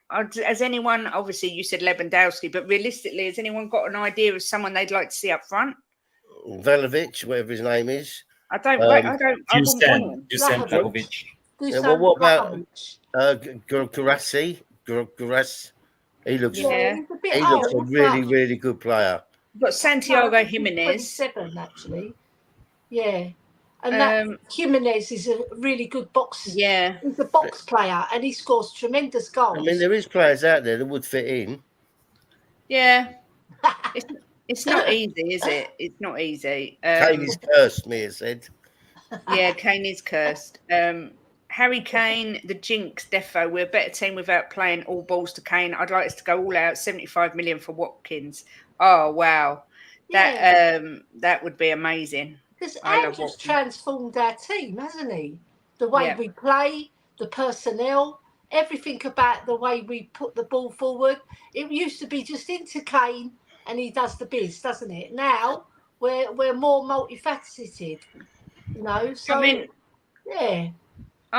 Has anyone, obviously you said Lewandowski, but realistically, has anyone got an idea of someone they'd like to see up front? Velovic, whatever his name is. I wouldn't want him. Dusan Vlahovic. What about Garassi? He looks, Yeah. he looks a really, really good player. You've got Santiago Jimenez. 27, actually. Yeah. And that Jimenez is a really good box. Yeah. He's a box player and he scores tremendous goals. I mean, there is players out there that would fit in. Yeah. It's not easy, is it? It's not easy. Kane is cursed, Mia said. Yeah, Kane is cursed. Harry Kane, the jinx, defo. We're a better team without playing all balls to Kane. I'd like us to go all out, 75 million for Watkins. Oh, wow. That would be amazing. Because Andrew's transformed our team, hasn't he? The way we play, the personnel, everything about the way we put the ball forward. It used to be just into Kane and he does the biz, doesn't it? Now we're more multifaceted, you know. So I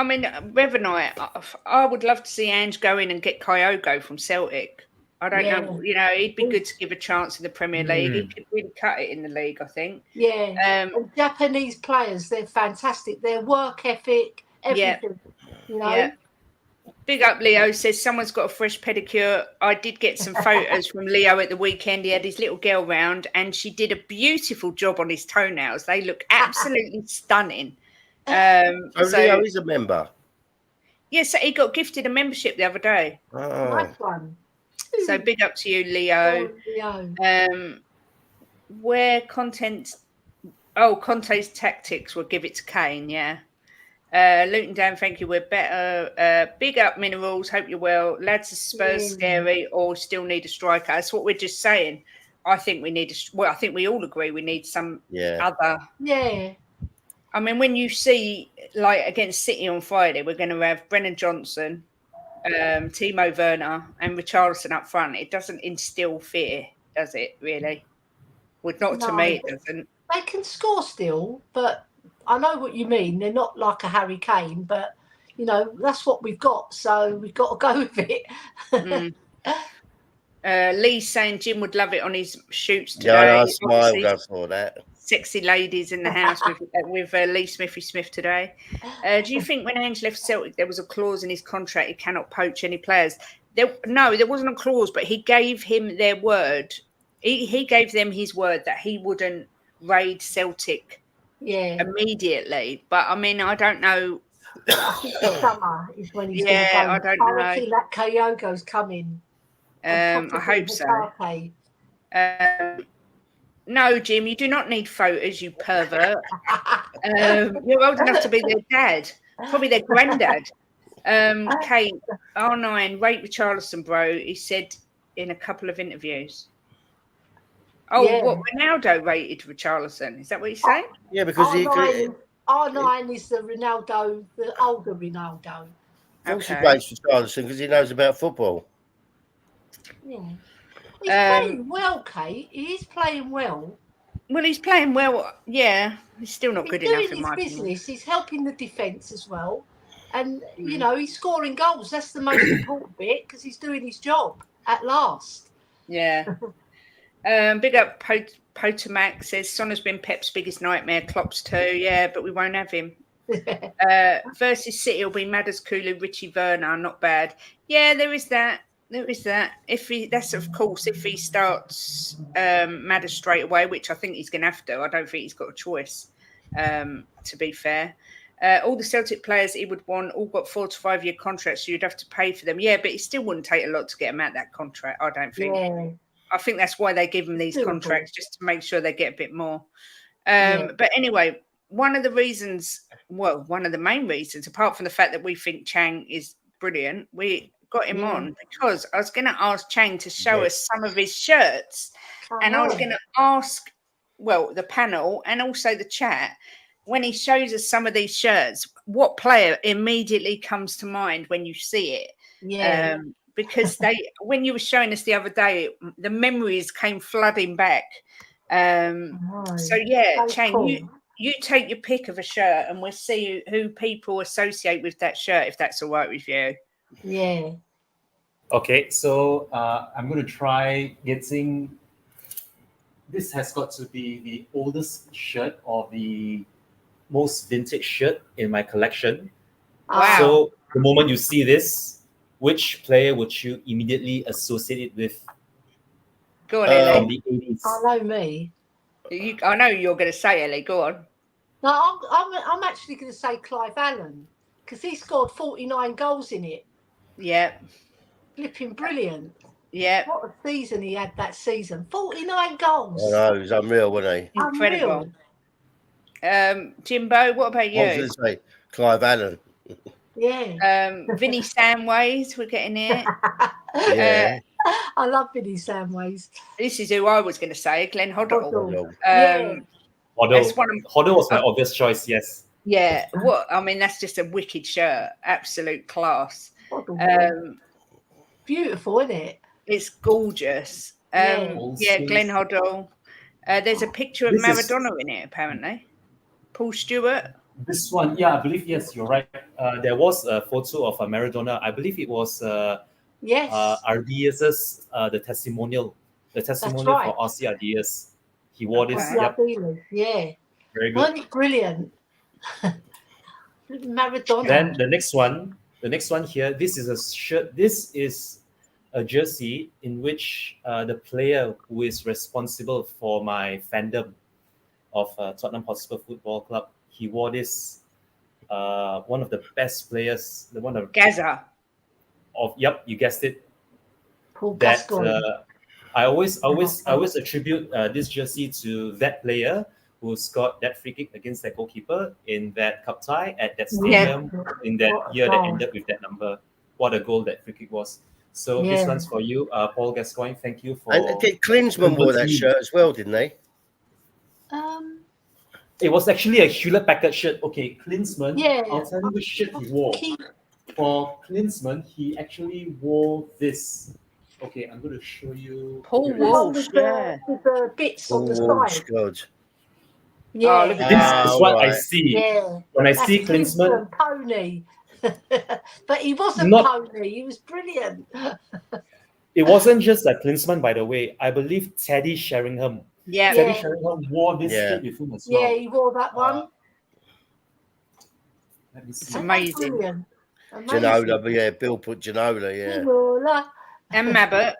mean, Rev and I would love to see Ange go in and get Kyogo from Celtic. I don't know, you know, he'd be good to give a chance in the Premier League. He could really cut it in the league, I think. Yeah. And Japanese players, they're fantastic. Their work ethic, everything. You know? Yeah. Big up, Leo says someone's got a fresh pedicure. I did get some photos from Leo at the weekend. He had his little girl round and she did a beautiful job on his toenails. They look absolutely stunning. Leo is a member. Yes, he got gifted a membership the other day. Oh. Nice one. So big up to you, Leo. Where Conte's tactics will give it to Kane, yeah. Luton Down, thank you. We're better. Big up, Minerals. Hope you're well. Lads, are Spurs scary or still need a striker? That's what we're just saying. I think we need I think we all agree we need some other. Yeah. I mean, when you see, like, against City on Friday, we're going to have Brennan Johnson, Timo Werner and Richarlison up front. It doesn't instill fear, does it, really? To me, it doesn't. They can score still, but I know what you mean. They're not like a Harry Kane, but, you know, that's what we've got, so we've got to go with it. Lee's saying Jim would love it on his shoots today. Yeah, I smiled, I saw that. Sexy ladies in the house with Lee Smithy Smith today. Do you think when Ange left Celtic, there was a clause in his contract he cannot poach any players? No, there wasn't a clause, but he gave him their word. He gave them his word that he wouldn't raid Celtic immediately. But, I mean, I don't know. I think the summer is when he's going to go. I don't know. I think that Kyogo's coming. I hope so. No, Jim, you do not need photos, you pervert. You're old enough to be their dad, probably their granddad. Kate, R9, rate Richarlison, bro, he said in a couple of interviews. What, Ronaldo rated Richarlison? Is that what he's saying? Yeah, because R9 is the Ronaldo, the older Ronaldo. He rates Richarlison because he knows about football. Yeah. He's playing well, Kate. He is playing well. Well, he's playing well. Yeah, he's still not good enough in my opinion. He's helping the defence as well. And, you know, he's scoring goals. That's the most important bit because he's doing his job at last. Yeah. Big up Potomac says Son has been Pep's biggest nightmare. Klopp's too. Yeah, but we won't have him. Versus City will be Madders, Kulu, Richie Werner. Not bad. Yeah, there is that. If he starts Madders straight away, which I think he's going to have to. I don't think he's got a choice, to be fair. All the Celtic players he would want all got 4 to 5 year contracts, so you'd have to pay for them. Yeah, but it still wouldn't take a lot to get them out that contract, I don't think. Yeah. I think that's why they give them these contracts, just to make sure they get a bit more. But anyway, one of the main reasons, apart from the fact that we think Chang is brilliant, got him on because I was going to ask Chang to show us some of his shirts, and I was going to ask, well, the panel and also the chat, when he shows us some of these shirts, what player immediately comes to mind when you see it? Yeah. Because when you were showing us the other day, the memories came flooding back. So yeah, Chang, cool. you take your pick of a shirt, and we'll see who people associate with that shirt, if that's all right with you. Yeah. Okay, so I'm going to try getting. This has got to be the oldest shirt or the most vintage shirt in my collection. Wow. So the moment you see this, which player would you immediately associate it with? Go on, Elly. From the 80s. I know me. I know you're going to say, Elly. Go on. No, I'm actually going to say Clive Allen because he scored 49 goals in it. Yeah. Flipping brilliant. Yeah. What a season he had that season. 49 goals. I know, he was unreal, wasn't he? Incredible. Jimbo, what about you? I was going to say Clive Allen. Yeah. Vinnie Samways, we're getting it. Yeah. I love Vinnie Samways. This is who I was going to say, Glenn Hoddle. Hoddle. Hoddle was my obvious choice, yes. Yeah, I mean, that's just a wicked shirt. Absolute class. Beautiful, isn't it? It's gorgeous. Yeah, Glenn Hoddle. There's a picture of Maradona in it, apparently. Paul Stewart. This one, yeah, I believe, yes, you're right. There was a photo of Maradona. I believe it was RDS's the testimonial for RC RDS. He wore this. Yep. Yeah. Very good. Wasn't it brilliant? Maradona. Then the next one here, this is a shirt. This is a jersey in which the player who is responsible for my fandom of Tottenham Hotspur Football Club, he wore this. One of the best players, the one of Gaza. Yep, you guessed it. Paul that I always attribute this jersey to that player who scored that free kick against that goalkeeper in that cup tie at that stadium in that year that ended with that number. What a goal that free kick was. So this one's for you, Paul Gascoigne. Thank you for. And did Klinsmann wore that shirt as well, didn't they? It was actually a Hewlett Packard shirt. Okay, Klinsmann. I'll tell you which shirt he wore. For Klinsmann, he actually wore this. Okay, I'm going to show you. Paul Walsh, with the bits on the side. God. Yeah, this is what I see. Yeah. When I see Klinsmann. Pony. But he wasn't pony, he was brilliant. It wasn't just like Klinsmann, by the way. I believe Teddy Sheringham. Yeah. Teddy Sheringham wore this kit with him as well. Yeah, he wore that one. Let me see. It's amazing. Brilliant. Ginola, but yeah, Bill put Ginola, yeah. Ginola. And Mabbott.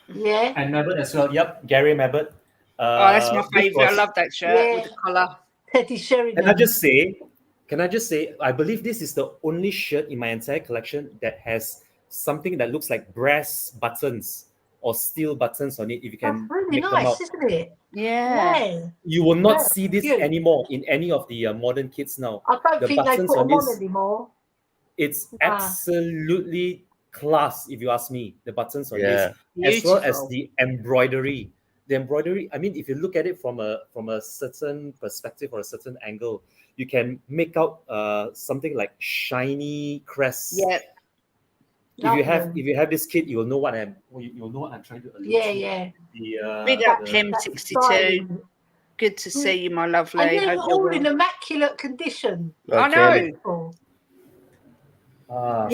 Yeah. And Mabbott as well. Yep, Gary Mabbott. That's my favourite. I love that shirt with the collar. Teddy Sheringham. Can I just say, I believe this is the only shirt in my entire collection that has something that looks like brass buttons or steel buttons on it. If you can really make nice, them out. isn't it? Yeah. You will not see this anymore in any of the modern kits now. I don't think they put them on anymore. It's absolutely class, if you ask me, the buttons on this. As well as the embroidery. The embroidery, I mean, if you look at it from a certain perspective or a certain angle, you can make out something like shiny crests. Yeah. If you have this kit, you'll know what I'm trying to allude to. Yeah. Big up Kim 62. Good to see you, my lovely. And they're all in immaculate condition. I know.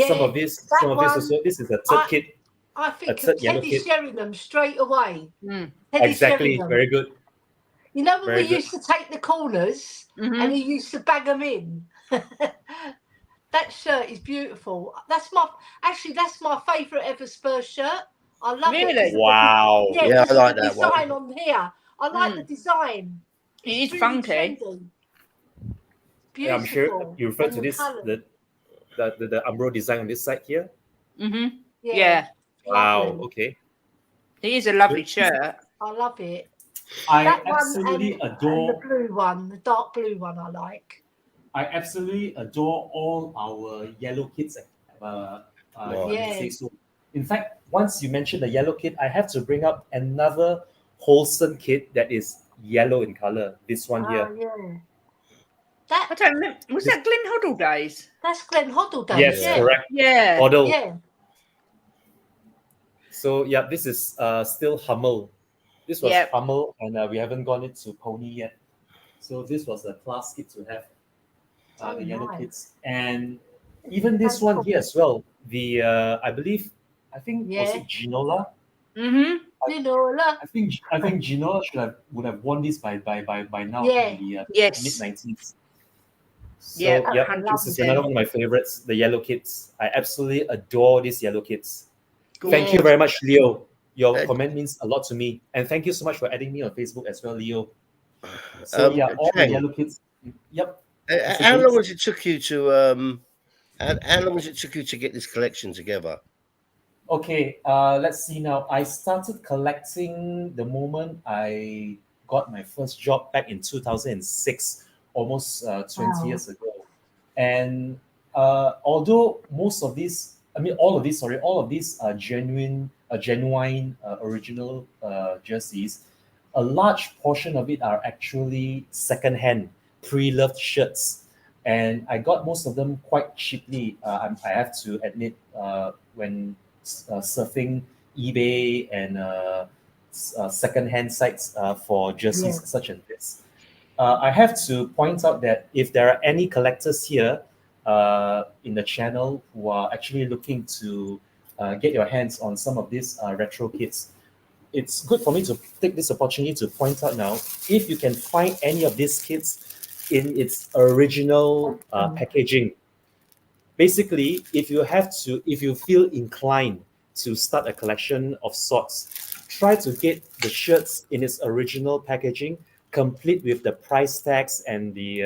Some of this also. This is a third kit. I think of Teddy Sheringham straight away. Exactly, very good. You know when we used to take the corners and he used to bag them in? That shirt is beautiful. That's my favourite ever Spurs shirt. I love it. Wow. Yeah, I like that one. Design on here. I like the design. It is funky. Yeah, I'm sure you refer to this the Umbro design on this side here. Yeah. Wow. Okay. It is a lovely shirt. I love it. I absolutely adore the blue one, the dark blue one. I like. I absolutely adore all our yellow kits if I may Yeah. say so. In fact, once you mentioned the yellow kit, I have to bring up another wholesome kit that is yellow in color. This one here. Yeah. I don't remember. Was that Glenn Hoddle days? That's Glenn Hoddle days. Yes, yeah. correct. Yeah. Hoddle. Yeah. So yeah, this is still Hummel. This was Yep. Hummel, and we haven't gone it to Pony yet. So this was a class kit to have. The yellow nice. kits, and even this one here as well. The I think was it Ginola? Mm-hmm. Ginola. I think Ginola would have won this by now Yeah. in the Yes. mid-90s. So Yeah, yep, 100%. this is another one of my favorites, the yellow kits. I absolutely adore these yellow kits. Thank you very much, Leo. Your comment means a lot to me, and thank you so much for adding me on Facebook as well, Leo. So yeah, all the yellow kits. Yep. How long was it took you to how long was it took you to get this collection together? Okay, let's see now. I started collecting the moment I got my first job back in 2006, almost 20 years ago. And although all of these are genuine, original jerseys, a large portion of it are actually second-hand, pre-loved shirts. And I got most of them quite cheaply. I have to admit, when surfing eBay and second-hand sites for jerseys such as this. I have to point out that if there are any collectors here in the channel who are actually looking to get your hands on some of these retro kits, it's good for me to take this opportunity to point out now, if you can find any of these kits in its original packaging. Basically, if you feel inclined to start a collection of sorts, try to get the shirts in its original packaging, complete with the price tags and the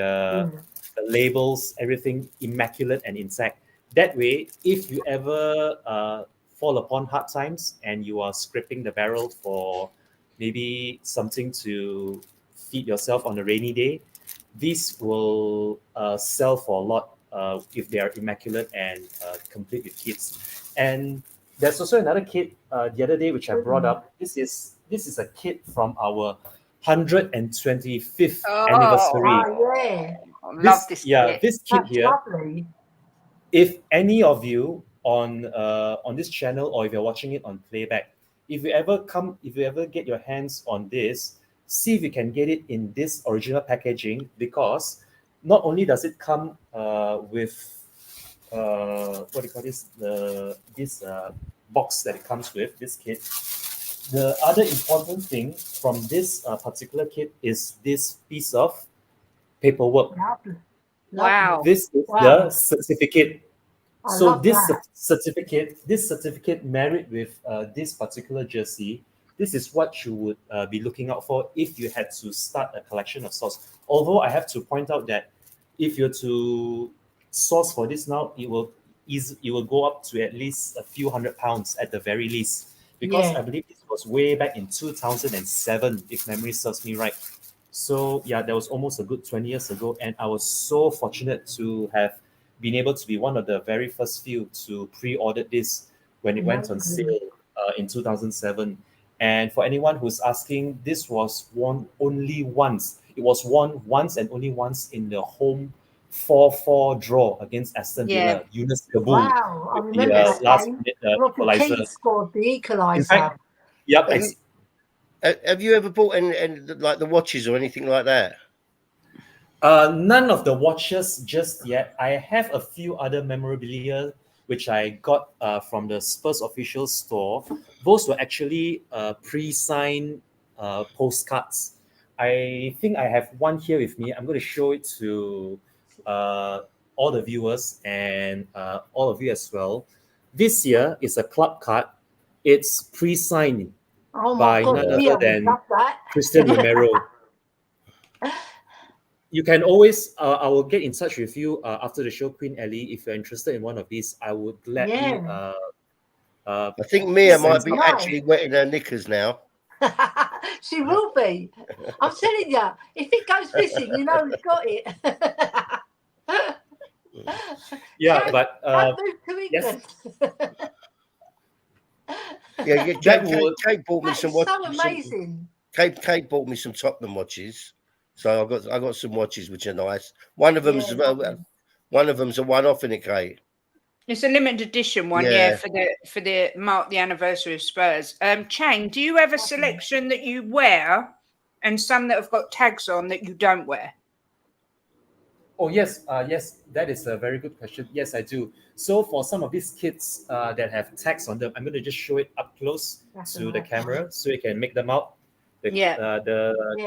labels, everything immaculate and intact. That way, if you ever fall upon hard times and you are scraping the barrel for maybe something to feed yourself on a rainy day, these will sell for a lot if they are immaculate and complete with kits. And there's also another kit the other day which I brought up. This is a kit from our 125th anniversary. Yeah. I love this kit. This kit That's here. lovely. If any of you on this channel, or if you're watching it on playback, if you ever get your hands on this, see if you can get it in this original packaging, because not only does it come with what do you call this, this box that it comes with, this kit. The other important thing from this particular kit is this piece of paperwork. Wow. This is the certificate. So love this that. certificate married with this particular jersey, this is what you would be looking out for if you had to start a collection of sorts. Although I have to point out that if you're to source for this now, it will go up to at least a few £100 at the very least, because I believe this was way back in 2007, if memory serves me right. So yeah, that was almost a good 20 years ago, and I was so fortunate to have been able to be one of the very first few to pre-order this when it went on sale in 2007. And for anyone who's asking, this was worn only once. It was worn once and only once in the home 4-4 draw against Aston Villa. Yunus Kabul. Wow, I remember that last game. minute equalizer. Keith scored the equaliser. In fact, yep. Have you ever bought any like the watches or anything like that? None of the watches just yet. I have a few other memorabilia which I got from the Spurs official store. Those were actually pre-signed postcards. I think I have one here with me. I'm going to show it to all the viewers and all of you as well. This here is a club card. It's pre-signed by none other than Christian Romero. You can always, I will get in touch with you after the show, Queen Elly. If you're interested in one of these, I would gladly. I think Mia might be actually wetting her knickers now. She will be. I'm telling you, if it goes missing, you know who's got it. Yeah, Chang, but don't move to yes, England. Yeah, that would. Kate bought me That some is so watches. amazing. Kate bought me some Tottenham watches, so I got some watches which are nice. One of them's lovely. a one-off in it, Kate. It's a limited edition one, Yeah. for the mark the anniversary of Spurs. Chang, do you have a selection that you wear and some that have got tags on that you don't wear? Oh yes, yes, that is a very good question. Yes, I do. So for some of these kits that have tags on them, I'm going to just show it up close to the camera so you can make them out. The Yeah.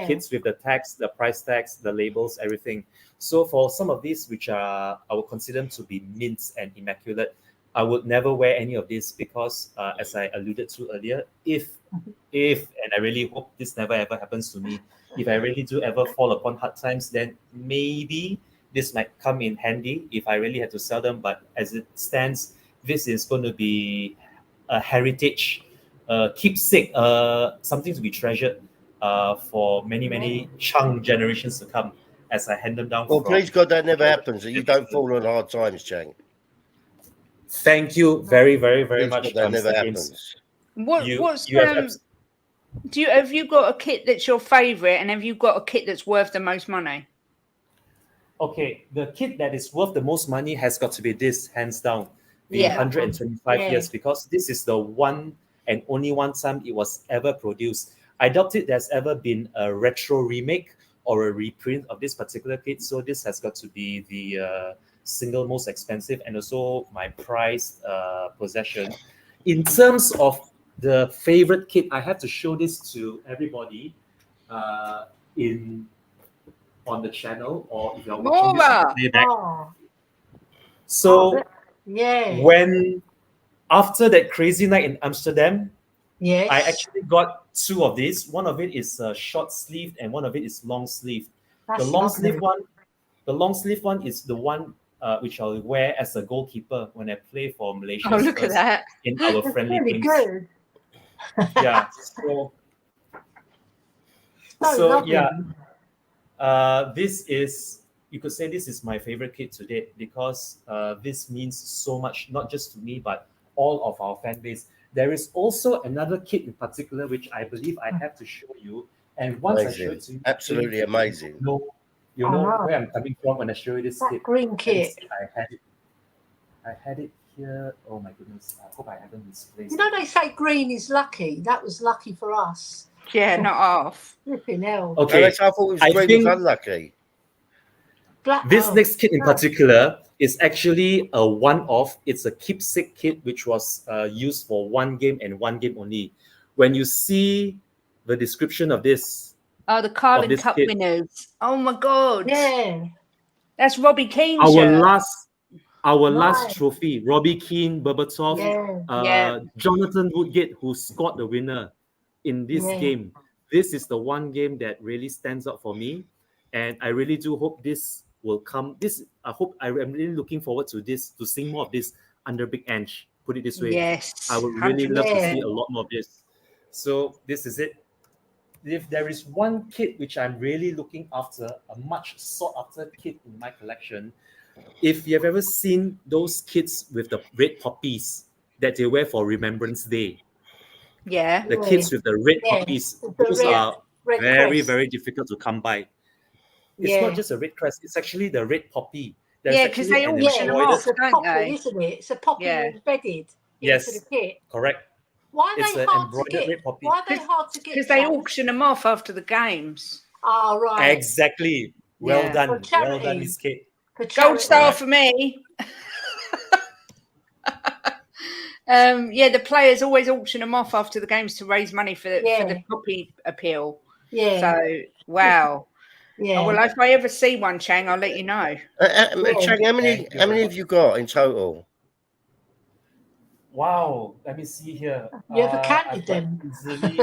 kits with the tags, the price tags, the labels, everything. So for some of these, which are I would consider them to be mints and immaculate, I would never wear any of this because, as I alluded to earlier, if and I really hope this never ever happens to me, if I really do ever fall upon hard times, then maybe this might come in handy if I really had to sell them. But as it stands, this is going to be a heritage, keepsake, something to be treasured for many Chang generations to come as I hand them down. Well, from please God, that never happens. That you don't fall on hard times, Chang. Thank you very Please much, God, that never Mr. James. happens. Have you got a kit that's your favourite, and have you got a kit that's worth the most money? Okay, the kit that is worth the most money has got to be this, hands down, the 125 years, because this is the one and only one time it was ever produced. I doubt it there's ever been a retro remake or a reprint of this particular kit, so this has got to be the single most expensive and also my prized possession. In terms of the favorite kit, I have to show this to everybody on the channel, or if you're watching this on playback. So when after that crazy night in Amsterdam, I actually got two of these. One of it is short sleeved and one of it is long sleeved. The long sleeve one is the one which I'll wear as a goalkeeper when I play for Malaysia. Oh, look at that. In our friendly really games. good. Yeah. So yeah. This is, you could say this is my favorite kit to date because this means so much, not just to me, but all of our fan base. There is also another kit in particular, which I believe I have to show you. And once I show it to you, absolutely amazing. You know where I'm coming from when I show you this kit. Green kit. I had it here. Oh my goodness. I hope I haven't misplaced You know, they say green is lucky. That was lucky for us. Yeah, not half. Flipping hell. Okay, I thought it was green was unlucky. This next kit in particular is actually a one-off. It's a keepsake kit which was used for one game and one game only. When you see the description of this, the Carling Cup winners. Oh my God! Yeah, that's Robbie Keane. Our last trophy. Robbie Keane, Berbatov, Jonathan Woodgate, who scored the winner in this game. This is the one game that really stands out for me, and I really do hope this will come. I'm really looking forward to this, to seeing more of this under Big Ange. Put it this way. Yes, I would really love to see a lot more of this. So this is it. If there is one kit which I'm really looking after, a much sought after kit in my collection, if you've ever seen those kits with the red poppies that they wear for Remembrance Day, the kits with the red poppies, those are very difficult to come by. It's not just a red crest; it's actually the red poppy. Because they auction them off, don't they? Isn't it? It's a poppy embedded into the kit. Correct. Why are they hard to get? Why are they hard to get? Because they auction them off after the games. Oh, right. Exactly. Well done. Well done, Miss Kate. Gold star for me. The players always auction them off after the games to raise money for the poppy appeal. Yeah. So, wow. Yeah. Oh, well, if I ever see one, Chang, I'll let you know. Chang, how many have you got in total? Wow, let me see here. You ever counted them? Easily,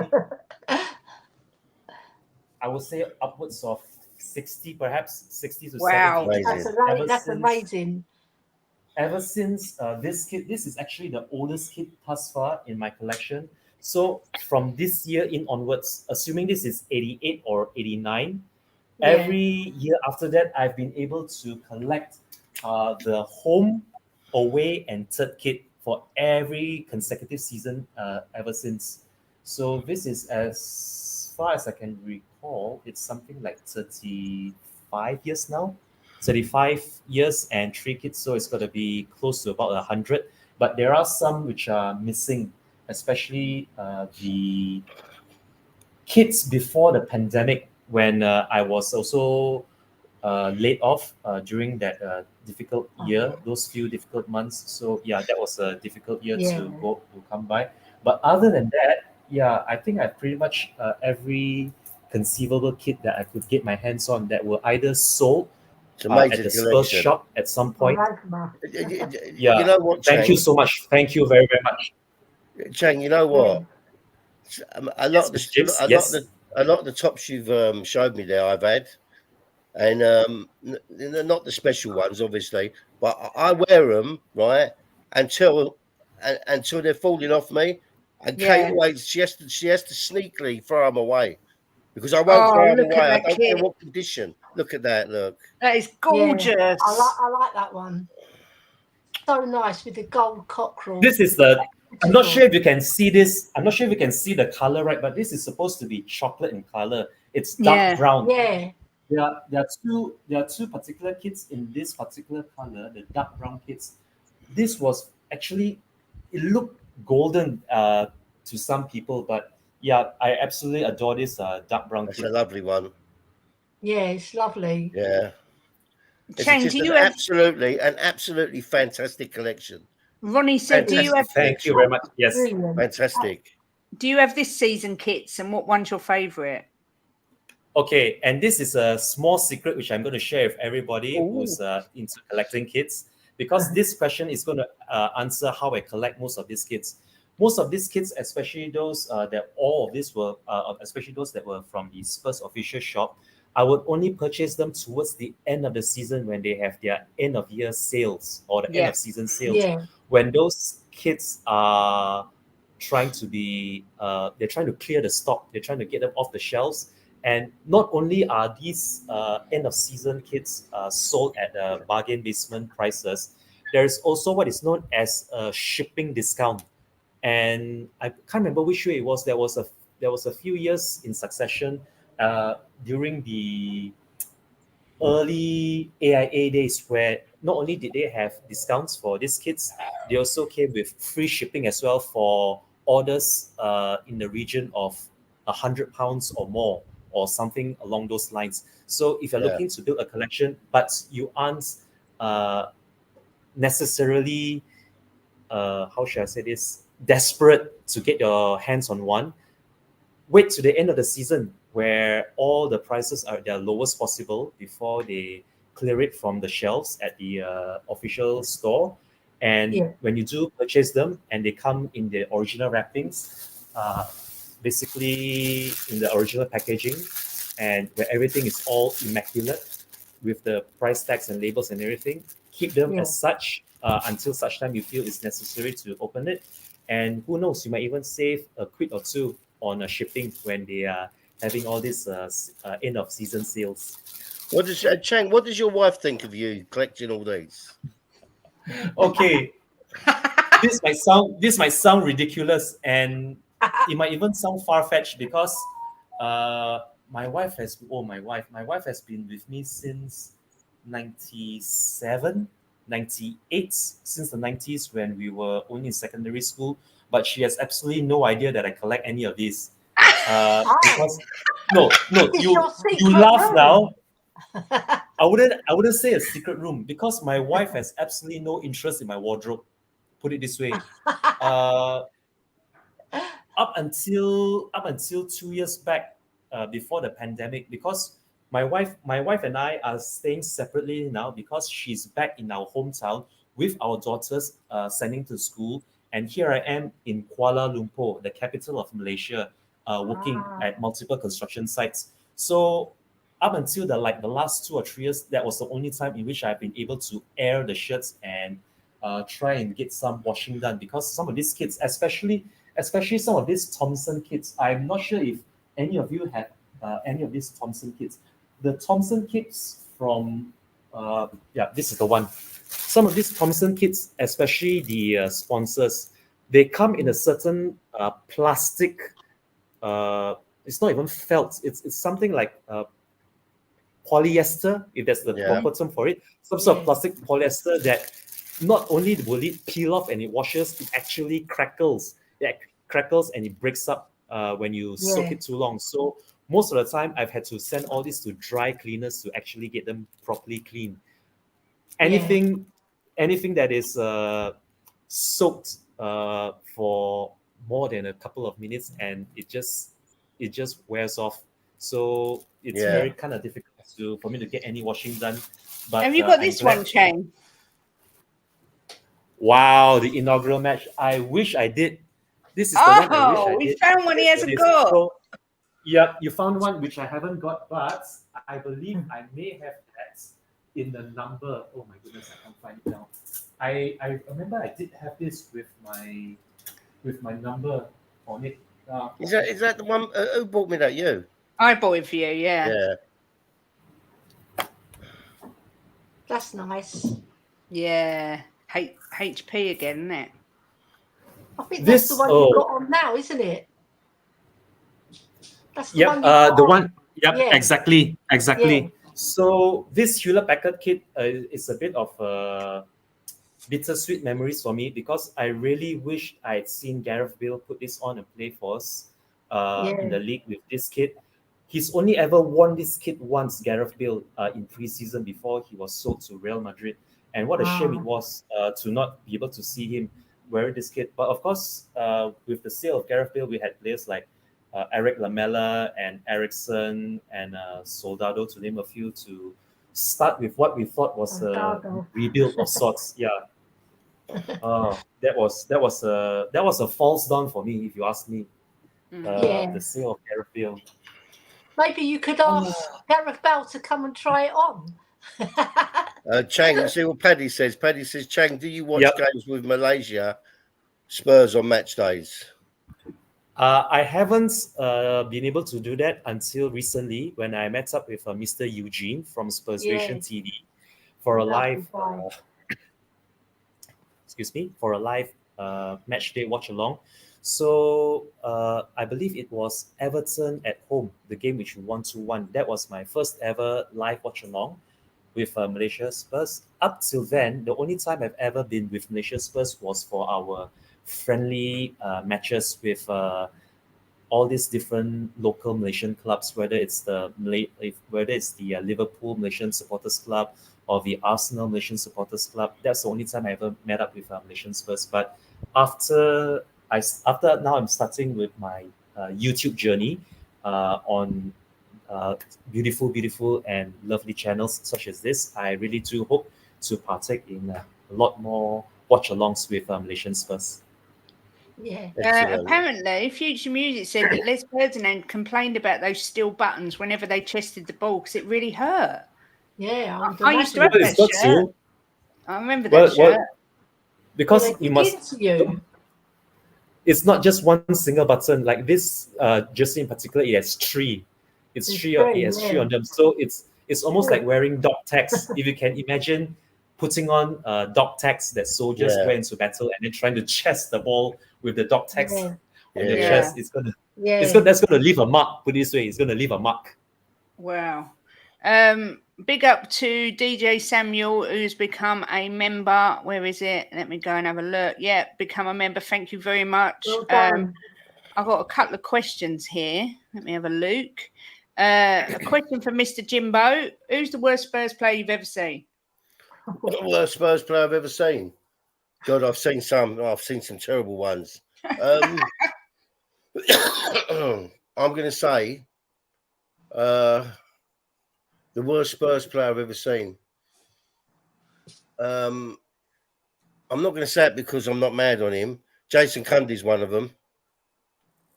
I would say upwards of 60, perhaps 60 to 70. That's amazing. Ever since this kit, this is actually the oldest kit thus far in my collection. So from this year in onwards, assuming this is 88 or 89, every year after that, I've been able to collect the home, away, and third kit for every consecutive season ever since. So this is, as far as I can recall, it's something like 35 years now. 35 years and 3 kids, so it's got to be close to about 100. But there are some which are missing, especially the kids before the pandemic, when I was also laid off during that difficult year, those few difficult months. So yeah, that was a difficult year to come by. But other than that, yeah, I think I pretty much every conceivable kit that I could get my hands on that were either sold It's a at major the Spurs collection. shop at some point. You know what, Thank Chang? you so much. Thank you very, very much. Chang, you know what? A lot of Yes, James, a lot of the tops you've showed me there, I've had, and not the special ones, obviously, but I wear them right until until they're falling off me. And Kate always she has to sneakily throw them away because I won't throw them look away. at I that don't care kit. what condition. Look at that. Look, That is gorgeous. I like that one. So nice with the gold cockerel. This is the. I'm not sure if you can see this. I'm not sure if you can see the color right, but this is supposed to be chocolate in color. It's dark brown. Yeah. There are two particular kits in this particular color, the dark brown kits. This was actually, it looked golden to some people, but yeah, I absolutely adore this dark brown that's kit. a lovely one. Yeah, it's lovely. Yeah. It's Chang, just do you an have absolutely fantastic collection. Ronnie said, "Do you have?" Thank you very much. Yes, Brilliant. Fantastic. Do you have this season kits, and what one's your favourite? Okay, and this is a small secret which I'm going to share with everybody who's into collecting kits, because this question is going to answer how I collect most of these kits. Most of these kits, especially those that all of these were, especially those that were from the Spurs official shop, I would only purchase them towards the end of the season when they have their end of year sales or the end of season sales. Yeah. When those kits are trying to be, they're trying to clear the stock, they're trying to get them off the shelves. And not only are these end of season kits sold at bargain basement prices, there is also what is known as a shipping discount. And I can't remember which way it was. There was a few years in succession during the early AIA days where not only did they have discounts for these kits, they also came with free shipping as well for orders in the region of £100 or more, or something along those lines. So if you're looking to build a collection, but you aren't necessarily, how should I say this, desperate to get your hands on one, wait to the end of the season where all the prices are at their lowest possible before they clear it from the shelves at the official store. And when you do purchase them and they come in the original wrappings, basically in the original packaging, and where everything is all immaculate with the price tags and labels and everything, keep them as such until such time you feel it's necessary to open it. And who knows, you might even save a quid or two on shipping when they are having all these end of season sales. What does Chang? What does your wife think of you collecting all these? Okay, this might sound ridiculous, and it might even sound far fetched because my wife has been with me since 97, 98, since the 90s when we were only in secondary school. But she has absolutely no idea that I collect any of these. Because no, you laugh now. I wouldn't say a secret room because my wife has absolutely no interest in my wardrobe. Put it this way. Up until 2 years back, before the pandemic, because my wife and I are staying separately now because she's back in our hometown with our daughters sending to school, and here I am in Kuala Lumpur, the capital of Malaysia, working at multiple construction sites. So up until the last 2 or 3 years, that was the only time in which I've been able to air the shirts and try and get some washing done, because some of these kids, especially some of these Thompson kits. I'm not sure if any of you have any of these Thompson kits. The Thompson kits from this is the one. Some of these Thompson kits, especially the sponsors, they come in a certain plastic. It's not even felt. It's something like polyester, if that's the proper term for it. Some sort of plastic polyester that not only will it peel off and it washes, it actually crackles. It crackles and it breaks up when you soak it too long. So most of the time, I've had to send all this to dry cleaners to actually get them properly clean. Anything that is soaked for more than a couple of minutes and it just wears off. So it's very kind of difficult for me to get any washing done. But have you got this one, Chang? Wow, the inaugural match. I wish I did. This is the one I wish I did. We found one he hasn't got. So, yeah, you found one which I haven't got, but I believe I may have that in the number. Oh my goodness, I can't find it now. I remember I did have this with my number on it. Is that the one? Who bought me that? You? I bought it for you. Yeah. That's nice. Yeah. HP again, isn't it? I think that's the one you've got on now, isn't it? That's the one. The one. Yep. Yeah. Exactly. Yeah. So this Hewlett-Packard kit is a bit of bittersweet memories for me because I really wish I'd seen Gareth Bale put this on and play for us in the league with this kit. He's only ever worn this kit once, Gareth Bale, in pre-season before he was sold to Real Madrid. And what a shame it was to not be able to see him wearing this kit. But of course, with the sale of Gareth Bale, we had players like Eric Lamela and Eriksson and Soldado, to name a few, to start with what we thought was a rebuild of sorts. Yeah. That was a false dawn for me, if you ask me. The sale of Gareth Bale. Maybe you could ask Gareth Bale to come and try it on. Chang, see what Paddy says. Paddy says, Chang, do you watch games with Malaysia Spurs on match days? I haven't been able to do that until recently when I met up with Mr. Eugene from Spurs Nation TV for a live match day watch along. So I believe it was Everton at home, the game which we won 2-1. That was my first ever live watch along with Malaysia Spurs. Up till then, the only time I've ever been with Malaysia Spurs was for our friendly matches with all these different local Malaysian clubs, whether it's the Liverpool Malaysian Supporters Club or the Arsenal Malaysian Supporters Club. That's the only time I ever met up with Malaysian Spurs. But after now, I'm starting with my YouTube journey on beautiful and lovely channels such as this. I really do hope to partake in a lot more watch-alongs with Malaysian Spurs. Yeah. Apparently, Future Music said that Les Ferdinand complained about those steel buttons whenever they chested the ball because it really hurt. Yeah, I used to have that shirt. I remember that shirt. Because you must. It's not just one single button. Like this jersey in particular, it has three. It has three on them. So it's almost like wearing dog tags. If you can imagine putting on dog tags that soldiers wear into battle and then trying to chest the ball with the dog tags on the chest, that's gonna leave a mark. Put it this way, it's gonna leave a mark. Wow. Big up to DJ Samuel, who's become a member. Where is it? Let me go and have a look. Yeah, become a member. Thank you very much. Well done. I've got a couple of questions here. Let me have a look. A question for Mr. Jimbo. Who's the worst Spurs player you've ever seen? The worst Spurs player I've ever seen? God, I've seen some. I've seen some terrible ones. I'm going to say the worst Spurs player I've ever seen. I'm not going to say it because I'm not mad on him. Jason Cundy's one of them.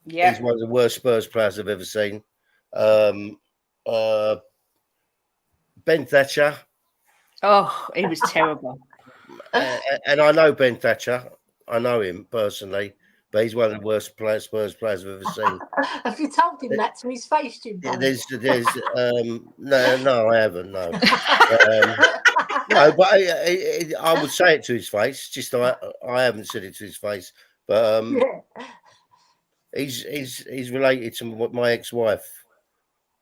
Yeah, he's one of the worst Spurs players I've ever seen. Ben Thatcher. Oh, he was terrible. And I know Ben Thatcher. I know him personally, but he's one of the worst Spurs players I've ever seen. Have you told him that to his face, Jimbo? There's no, I haven't. No. No, but I would say it to his face. Just I haven't said it to his face, but he's related to my ex-wife.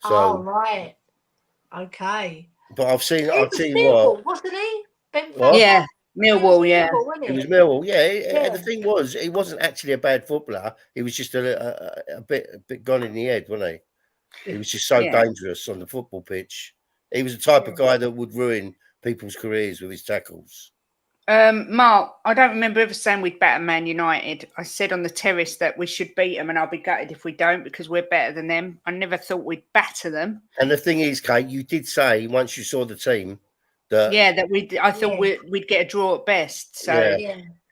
So, oh, right. Okay. but I'll He tell was you what. Millwall, wasn't he? Ben What? Yeah, He was Millwall, yeah. Millwall, wasn't It was he? Millwall, yeah. Yeah. The thing was, he wasn't actually a bad footballer. He was just a bit gone in the head, wasn't he? He was just so Yeah. dangerous on the football pitch. He was the type of guy that would ruin people's careers with his tackles. Mark, I don't remember ever saying we'd batter Man United. I said on the terrace that we should beat them, and I'll be gutted if we don't because we're better than them. I never thought we'd batter them. And the thing is, Kate, you did say once you saw the team that I thought we'd get a draw at best. So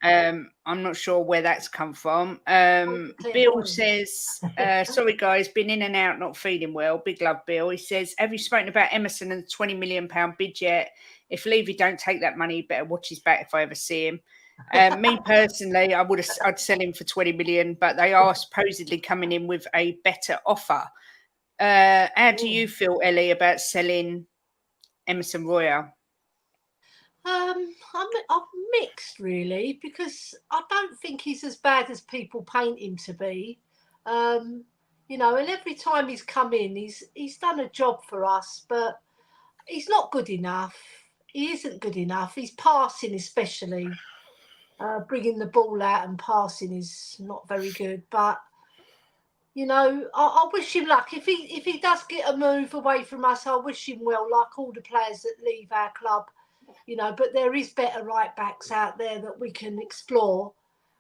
I'm not sure where that's come from. Bill says, sorry guys, been in and out, not feeling well. Big love, Bill. He says, have you spoken about Emerson and the £20 million bid yet? If Levy don't take that money, better watch his back if I ever see him. Me personally, I'd sell him for 20 million, but they are supposedly coming in with a better offer. How do you feel, Ellie, about selling Emerson Royale? I'm mixed really, because I don't think he's as bad as people paint him to be. And every time he's come in, he's done a job for us, but he's not good enough. He isn't good enough. He's passing, especially bringing the ball out and passing is not very good. But I wish him luck. If he does get a move away from us, I wish him well, like all the players that leave our club. But there is better right backs out there that we can explore.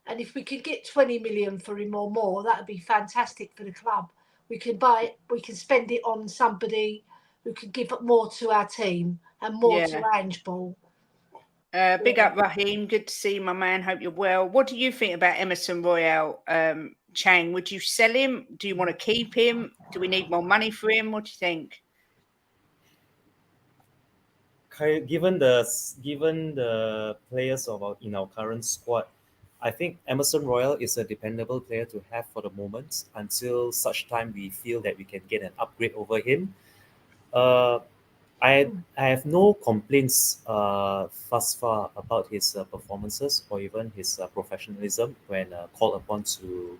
And if we could get 20 million for him or more, that would be fantastic for the club. We can buy it, we can spend it on somebody who can give more to our team and more to Ange Ball. Big up, Raheem. Good to see you, my man. Hope you're well. What do you think about Emerson Royale, Chang? Would you sell him? Do you want to keep him? Do we need more money for him? What do you think? Given the players in our current squad, I think Emerson Royale is a dependable player to have for the moment until such time we feel that we can get an upgrade over him. I have no complaints thus far about his performances or even his professionalism when called upon to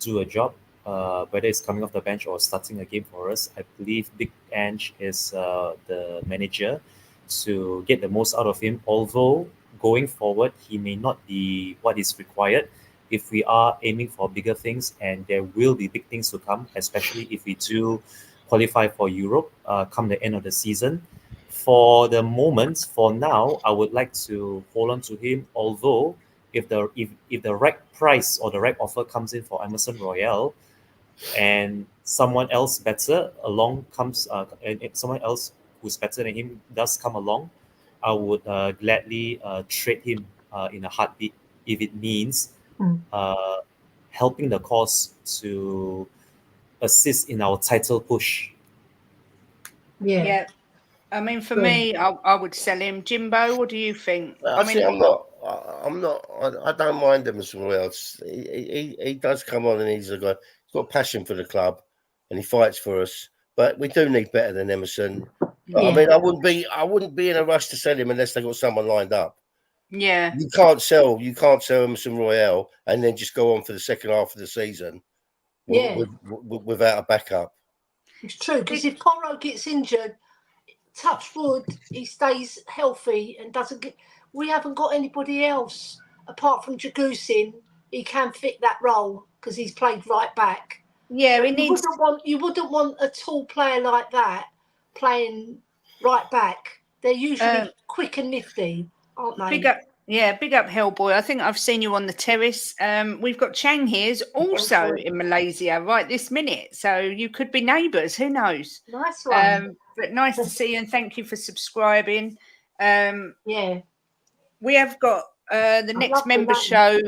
do a job, whether it's coming off the bench or starting a game for us. I believe Big Ange is the manager to get the most out of him, although going forward he may not be what is required if we are aiming for bigger things, and there will be big things to come, especially if we do qualify for Europe come the end of the season. For the moment, for now, I would like to hold on to him, although if the right price or the right offer comes in for Emerson Royale and someone else better along comes and someone else who's better than him does come along, I would gladly trade him in a heartbeat if it means helping the cause to assist in our title push. Yeah. I mean, for me, I would sell him. Jimbo, what do you think? I don't mind Emerson Royale. He does come on and he's got passion for the club and he fights for us. But we do need better than Emerson. I mean, I wouldn't be in a rush to sell him unless they got someone lined up. Yeah. You can't sell Emerson Royale and then just go on for the second half of the season without a backup. It's true, because if Porro gets injured, touch wood, he stays healthy and doesn't get. We haven't got anybody else apart from Jagusin. He can fit that role because he's played right back. Yeah, you wouldn't want a tall player like that playing right back. They're usually quick and nifty, aren't they? Big up Hellboy. I think I've seen you on the terrace. We've got Chang here's also in Malaysia right this minute, so you could be neighbours. Who knows? Nice one. But nice to see you, and thank you for subscribing. We have got the next member show.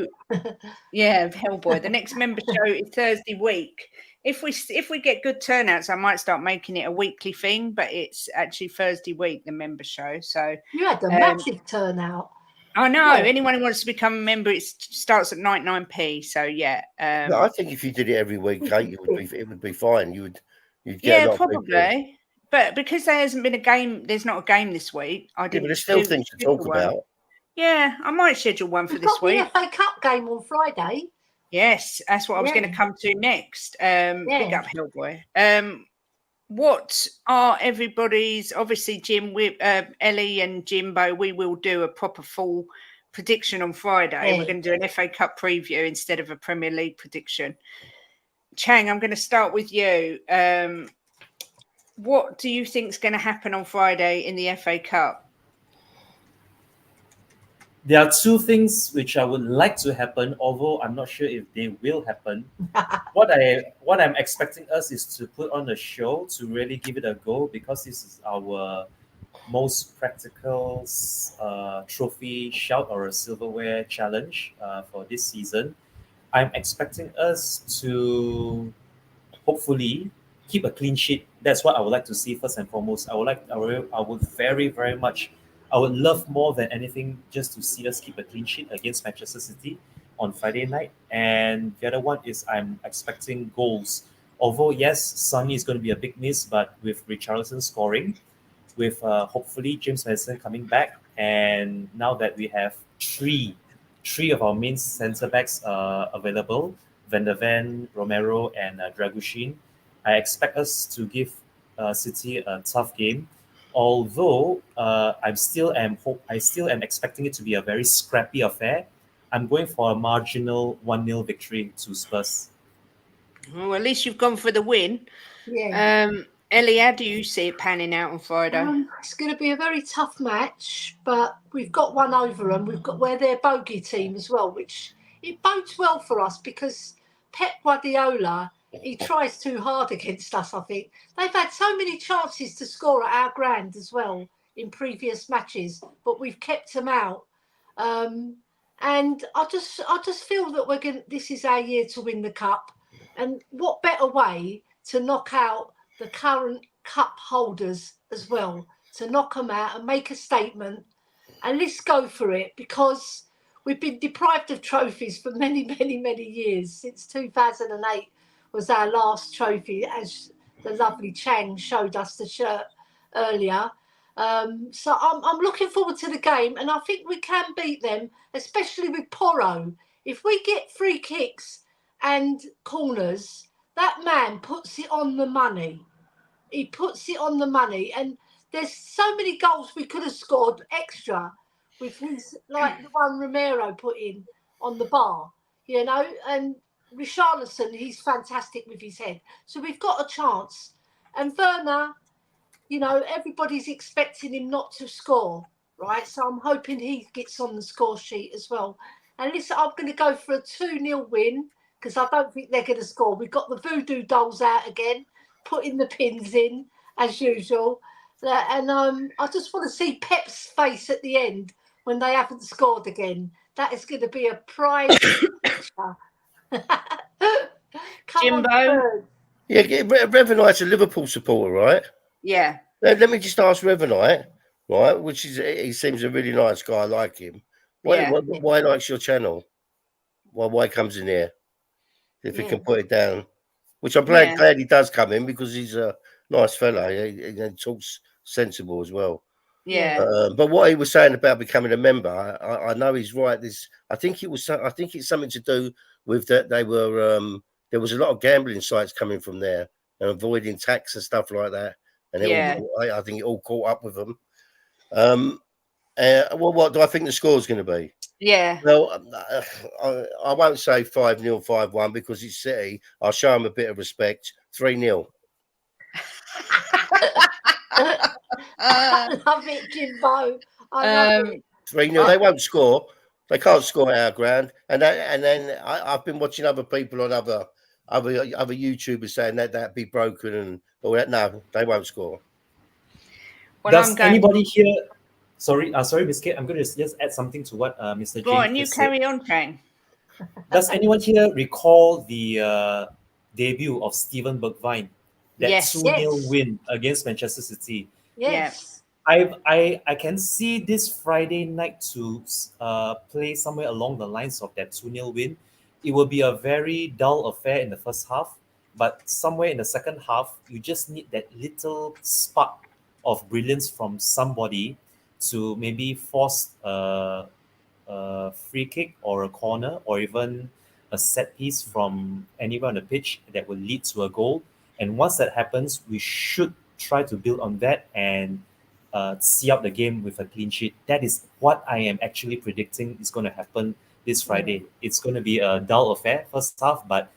Hellboy. The next member show is Thursday week. If we get good turnouts, I might start making it a weekly thing, but it's actually Thursday week, the member show. So you had a massive turnout. I know. Yeah. Anyone who wants to become a member, it starts at 99p. So I think if you did it every week, Kate, it would be fine. You'd get a lot probably. of people. But because there hasn't been a game, there's not a game this week. I Yeah, didn't. but there's still things to talk about. Yeah, I might schedule one for this week. We've got the FA Cup game on Friday. Yes, that's what I was going to come to next. Big up Hellboy. What are everybody's? Obviously, Jim, with Elly and Jimbo, we will do a proper full prediction on Friday. We're going to do an FA Cup preview instead of a Premier League prediction. Chang, I'm going to start with you. What do you think is going to happen on Friday in the FA Cup? There are two things which I would like to happen, although I'm not sure if they will happen. What I'm expecting us is to put on a show to really give it a go, because this is our most practical trophy shout or a silverware challenge for this season. I'm expecting us to hopefully keep a clean sheet. That's what I would like to see first and foremost. I would very, very much, I would love more than anything just to see us keep a clean sheet against Manchester City on Friday night. And the other one is I'm expecting goals. Although, yes, Sonny is going to be a big miss, but with Richarlison scoring, with hopefully James Maddison coming back, and now that we have three of our main centre-backs available, Van der Ven, Romero, and Dragushin, I expect us to give City a tough game. Although I still am expecting it to be a very scrappy affair. I'm going for a marginal 1-0 victory to Spurs. Well, at least you've gone for the win. Yeah. Elly, how do you see it panning out on Friday? It's going to be a very tough match, but we've got one over them. We're their bogey team as well, which it bodes well for us because Pep Guardiola, he tries too hard against us, I think. They've had so many chances to score at our ground as well in previous matches, but we've kept them out. And I just feel that this is our year to win the cup. And what better way to knock out the current cup holders as well, to knock them out and make a statement. And let's go for it, because we've been deprived of trophies for many, many, many years. Since 2008 was our last trophy, as the lovely Chang showed us the shirt earlier. So I'm looking forward to the game, and I think we can beat them, especially with Porro. If we get free kicks and corners, that man puts it on the money. He puts it on the money, and there's so many goals we could have scored extra with his, like the one Romero put in on the bar, and Richarlison, he's fantastic with his head. So we've got a chance. And Werner, everybody's expecting him not to score, right? So I'm hoping he gets on the score sheet as well. And listen, I'm going to go for a 2-0 win, because I don't think they're going to score. We've got the voodoo dolls out again, putting the pins in as usual. And I just want to see Pep's face at the end when they haven't scored again. That is going to be a prize picture. Jimbo? Yeah, Revanite's a Liverpool supporter, right? Yeah. Let me just ask Revanite, right? He seems a really nice guy. I like him. Why likes your channel? Why comes in here? If he can put it down, which I'm glad he does come in, because he's a nice fella. He talks sensible as well. Yeah. But what he was saying about becoming a member, I know he's right. I think it's something to do with that they were there was a lot of gambling sites coming from there and avoiding tax and stuff like that. And I think it all caught up with them. What do I think the score is going to be? Yeah. Well, I won't say 5-0, 5-1 because it's City. I'll show them a bit of respect. 3-0. I love it, Jimbo. I love it. 3-0. They won't score. They can't score at our ground. And then I've been watching other people on other YouTubers saying that'd be broken and all that. No, they won't score. Well, does anybody here? Sorry, Biscuit. I'm going to just add something to what Mr. James. Go on, you carry on, Chang. Does anyone here recall the debut of Steven Bergwijn? That 2-0 win against Manchester City. Yes. I can see this Friday night to play somewhere along the lines of that 2-0 win. It will be a very dull affair in the first half. But somewhere in the second half, you just need that little spark of brilliance from somebody to maybe force a free kick or a corner or even a set piece from anywhere on the pitch that will lead to a goal. And once that happens, we should try to build on that and see out the game with a clean sheet. That is what I am actually predicting is going to happen this Friday. It's going to be a dull affair first half, but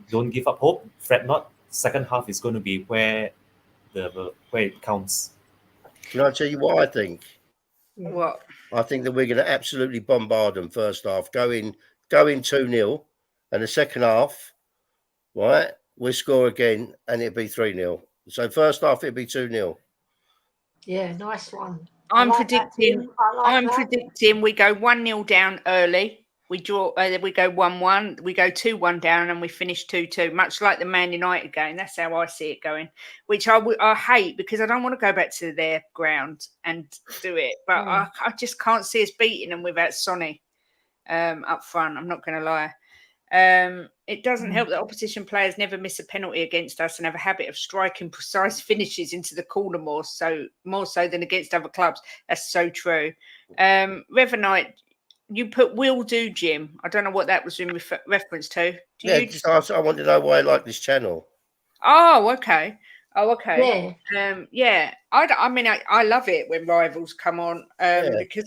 don't give up hope. Fret not. Second half is going to be where it counts. Can I tell you what I think? What? I think that we're going to absolutely bombard them first half, go in 2-0, and the second half, right, we'll score again and it'll be 3-0. So first half it'll be 2-0. Yeah, nice one. I'm predicting we go 1-0 down early. We draw. We go 1-1. We go 2-1 down, and we finish 2-2. Much like the Man United game. That's how I see it going. Which I hate because I don't want to go back to their ground and do it. But I just can't see us beating them without Sonny up front. I'm not going to lie. It doesn't help that opposition players never miss a penalty against us and have a habit of striking precise finishes into the corner more so than against other clubs. That's so true. Revanite, you put will do, Jim. I don't know what that was in reference to. I want to know why I like this channel. Oh, okay. Yeah. I mean, I love it when rivals come on because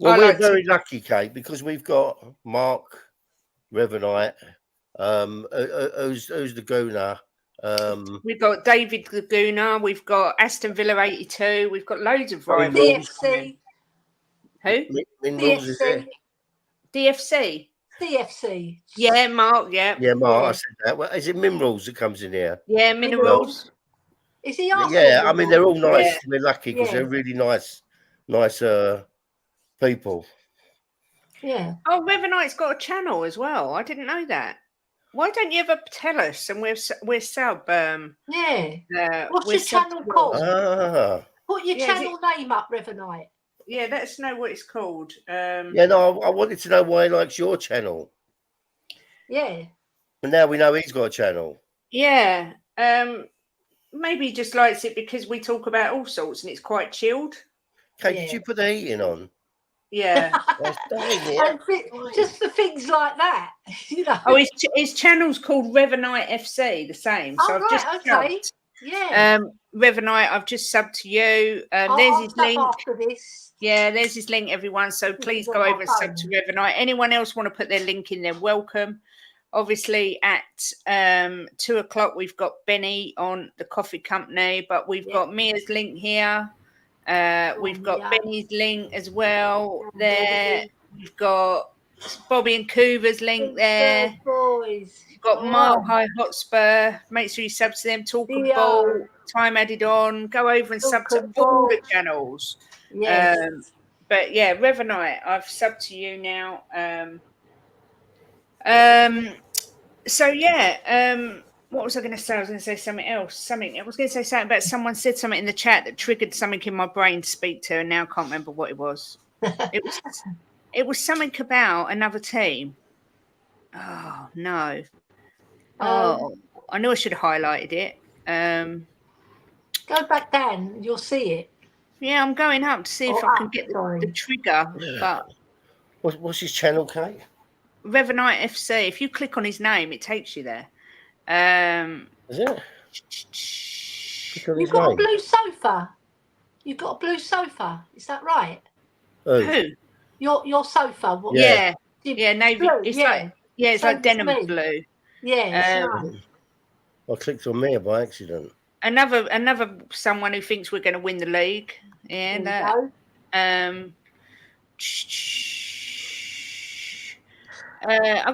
we're very lucky, Kate, because we've got Mark Revanite, who's the Gooner. We've got David Laguna, we've got Aston Villa 82, we've got loads of rivals. DFC. Who? DFC. DFC. DFC. Yeah, Mark. Yeah. Yeah, Mark. I said that. Well, is it Minerals that comes in here? Yeah, Minerals. Is he Arsenal? Yeah, I mean they're all nice. Yeah. We're lucky because they're really nice people. Yeah. Oh, Revanite's got a channel as well. I didn't know that. Why don't you ever tell us? And we're sub. What's your channel called? Put your channel name up, Revanite. Yeah, let us know what it's called. I wanted to know why he likes your channel. Yeah. And now we know he's got a channel. Yeah. Maybe he just likes it because we talk about all sorts and it's quite chilled. Okay, did you put the heating on? Yeah. Just the things like that, you know. Oh, his channel's called Revanite FC, the same. So I've just subbed. Yeah. Revanite, I've just subbed to you. There's his link. After this. Yeah, there's his link, everyone. So please go over and sub to Revanite. Anyone else want to put their link in, they're welcome. Obviously, at 2:00, we've got Benny on the Coffee Company, but we've got Mia's link here. We've got Benny's link as well there. We've got Bobby and Coover's link there. Boys. We've got Mile High Hotspur. Make sure you sub to them. Talk and Ball. Time added on. Go over and sub to all the channels. Yes. But yeah, Revanite, I've subbed to you now. So yeah, what was I going to say? I was going to say something else. I was going to say something about someone said something in the chat that triggered something in my brain to speak to, and now I can't remember what it was. It was something about another team. Oh no! I knew I should have highlighted it. Go back down, you'll see it. Yeah, I'm going up to see if I can get the trigger. Yeah. But what's his channel, Kate? Revanite FC. If you click on his name, it takes you there. Is it? You've got a blue sofa. You've got a blue sofa. Is that right? Who? Your sofa. Yeah. Navy. Blue, it's like denim blue. Yeah. I clicked on Mia by accident. Another someone who thinks we're going to win the league. Yeah. I've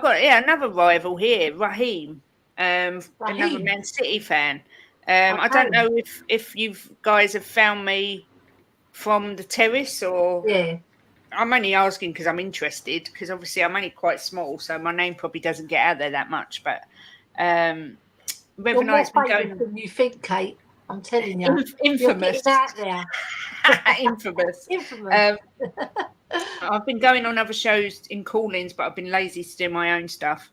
got another rival here, Raheem. Another Man City fan. I don't know if you guys have found me from the terrace or. Yeah. I'm only asking because I'm interested. Because obviously I'm only quite small, so my name probably doesn't get out there that much. But Revanite's been going. Than you think, Kate? I'm telling you. Infamous. You're out there. Infamous. I've been going on other shows in call-ins, but I've been lazy to do my own stuff.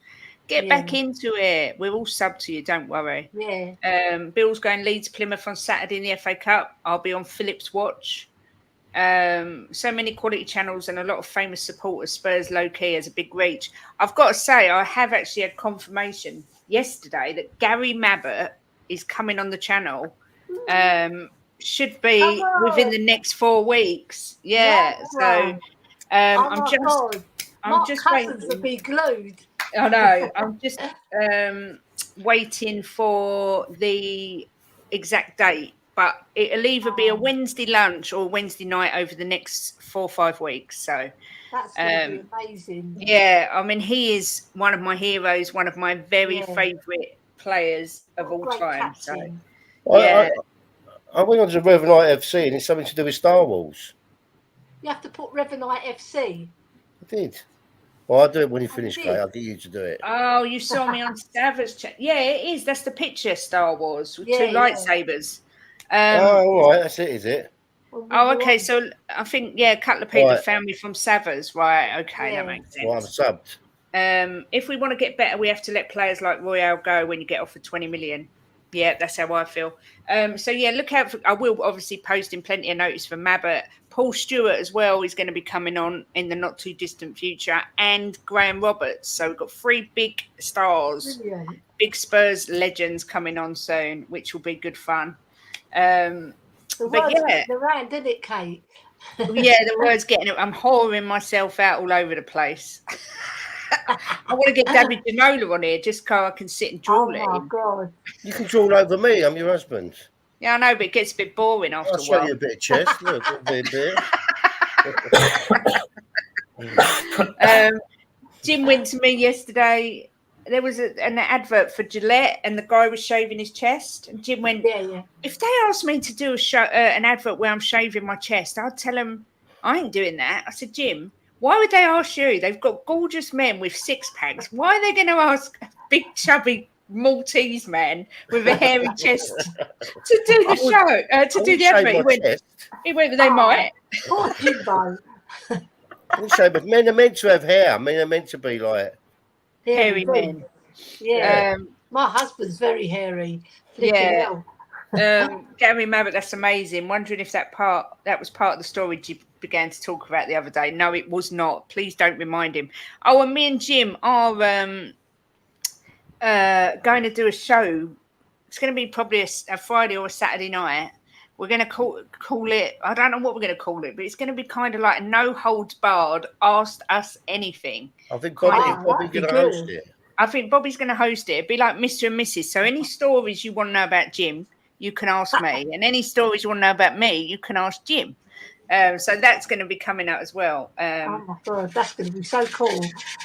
Get back into it. We're all sub to you, don't worry. Yeah. Bill's going Leeds Plymouth on Saturday in the FA Cup. I'll be on Philip's watch. So many quality channels and a lot of famous supporters. Spurs low key as a big reach. I've got to say, I have actually had confirmation yesterday that Gary Mabbott is coming on the channel. Should be within the next 4 weeks. Yeah. So I'm just Cousins waiting. will be glued. I know. I'm just waiting for the exact date, but it'll either be a Wednesday lunch or Wednesday night over the next 4 or 5 weeks. So that's going to be amazing. Yeah, I mean, he is one of my heroes, one of my very favourite players of all time. Captain. So I went on to Revenite FC, and it's something to do with Star Wars. You have to put Revenite FC. I did. Well, I'll do it when you finish, Kate. I'll get you to do it. Oh, you saw me on Stav's chat. Yeah, it is. That's the picture, Star Wars, with 2 lightsabers. All right. That's it, is it? Oh, okay. So I think, a couple of people found me from Savers. Right. Okay, that makes sense. Well, I'm subbed. If we want to get better, we have to let players like Royale go when you get offered 20 million. Yeah, that's how I feel. So look out for. I will obviously post in plenty of notice for Mabbott. Paul Stewart as well is going to be coming on in the not too distant future, and Graham Roberts. So we've got 3 big stars, big Spurs legends coming on soon, which will be good fun. The word's getting around, didn't it, Kate? The word's getting it. I'm whoring myself out all over the place. I want to get David Ginola on here just so I can sit and drool at him. Oh, my God. You can drool over me. I'm your husband. Yeah, I know, but it gets a bit boring after a while. I'll show you a bit of chest. Look, a bit. Jim went to me yesterday. There was an advert for Gillette, and the guy was shaving his chest. And Jim went, if they asked me to do an advert where I'm shaving my chest, I'd tell them I ain't doing that. I said, Jim, why would they ask you? They've got gorgeous men with 6-packs. Why are they going to ask a big, chubby Maltese man with a hairy chest to do the show, to do the advert? He went, they might. Poor Jimbo. But men are meant to have hair. Men are meant to be like hairy men. Yeah. My husband's very hairy. Gary Mabbott, that's amazing. Wondering if that was part of the story you began to talk about the other day. No, it was not. Please don't remind him. Oh, and me and Jim are going to do a show. It's going to be probably a Friday or a Saturday night. We're going to call it, I don't know what we're going to call it, but it's going to be kind of like a no holds barred, asked us anything. I think Bobby's going to host it. I think Bobby's going to host it. It'd be like Mr. and Mrs. So any stories you want to know about Jim, you can ask me. And any stories you want to know about me, you can ask Jim. So that's going to be coming out as well. Oh my God, that's going to be so cool.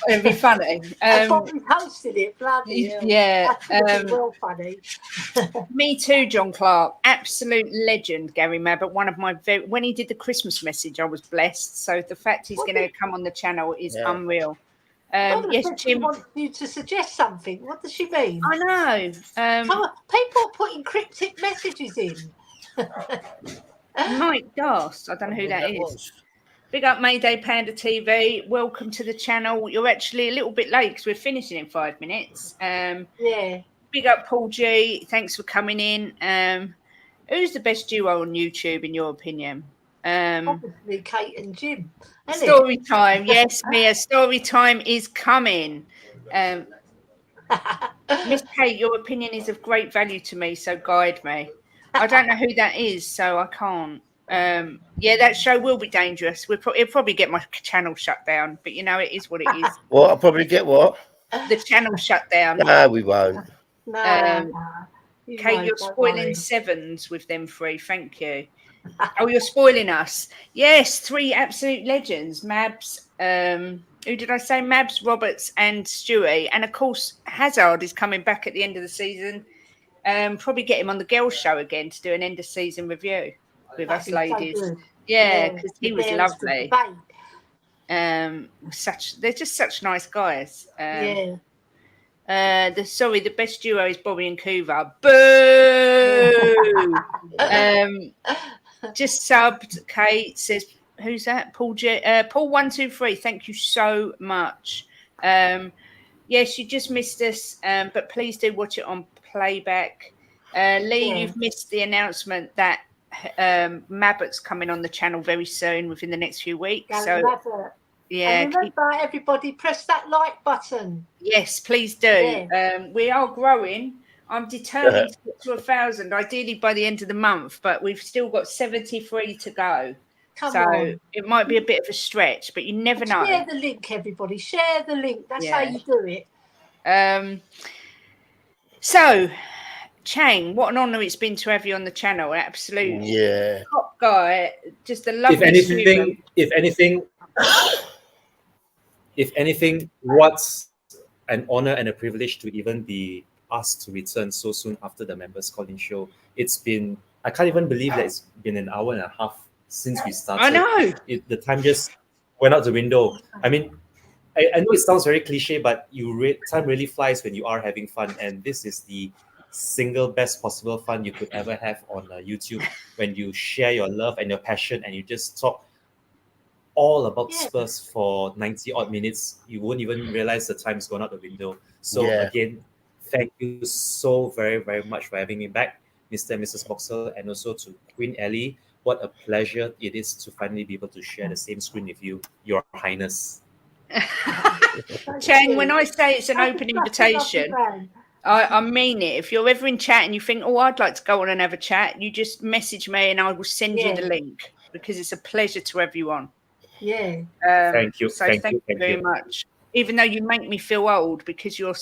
It'll be funny. Bobby's hosted it, bloody hell. Yeah. That's well funny. Me too, John Clark. Absolute legend, Gary Mabbott. One of my when he did the Christmas message, I was blessed. So the fact he's going to come on the channel is unreal. Yes, Jim. She wants you to suggest something. What does she mean? I know. People are putting cryptic messages in. Mike Doss, I don't know who that is. Big up Mayday Panda TV. Welcome to the channel. You're actually a little bit late because we're finishing in 5 minutes. Big up Paul G. Thanks for coming in. Who's the best duo on YouTube in your opinion? Obviously Kate and Jim. Story time. Yes, Mia. Story time is coming. Miss Kate, your opinion is of great value to me, so guide me. I don't know who that is, so I can't. That show will be dangerous. It'll probably get my channel shut down, but it is what it is. Well, I'll probably get what? The channel shut down. No, we won't. Kate, you're spoiling sevens with them 3. Thank you. Oh, you're spoiling us. Yes, 3 absolute legends. Mabs, who did I say? Mabs, Roberts, and Stewie. And of course, Hazard is coming back at the end of the season. Probably get him on the girls' show again to do an end of season review with us ladies. So because he was lovely. They're just such nice guys. The best duo is Bobby and Kuva. Boo! Just subbed. Kate says, "Who's that?" Paul 123. Thank you so much. Yes, you just missed us, but please do watch it on playback. Lee, you've missed the announcement that Mabbott's coming on the channel very soon, within the next few weeks. Yeah. And remember, everybody, press that like button. Yes, please do. Yeah. We are growing. I'm determined to get to 1,000, ideally by the end of the month, but we've still got 73 to go. Come on. It might be a bit of a stretch, but you never know. Share the link, everybody. Share the link. That's how you do it. So, Chang, what an honour it's been to have you on the channel. Absolutely. Top guy. Just a lovely If anything, what's an honour and a privilege to even be asked to return so soon after the members calling show. I can't even believe that it's been an hour and a half since we started. I know. The time just went out the window. I mean, I know it sounds very cliche, but time really flies when you are having fun. And this is the single best possible fun you could ever have on YouTube, when you share your love and your passion and you just talk all about Spurs for 90 odd minutes. You won't even realize the time's gone out the window. So again, thank you so very, very much for having me back, Mr. and Mrs. Boxer, and also to Queen Elly. What a pleasure it is to finally be able to share the same screen with you, Your Highness. Chang, when I say it's an open invitation, I mean it. If you're ever in chat and you think, oh, I'd like to go on and have a chat, you just message me and I will send you the link, because it's a pleasure to have you on. Yeah. Thank you. So thank you very much. Even though you make me feel old, because you're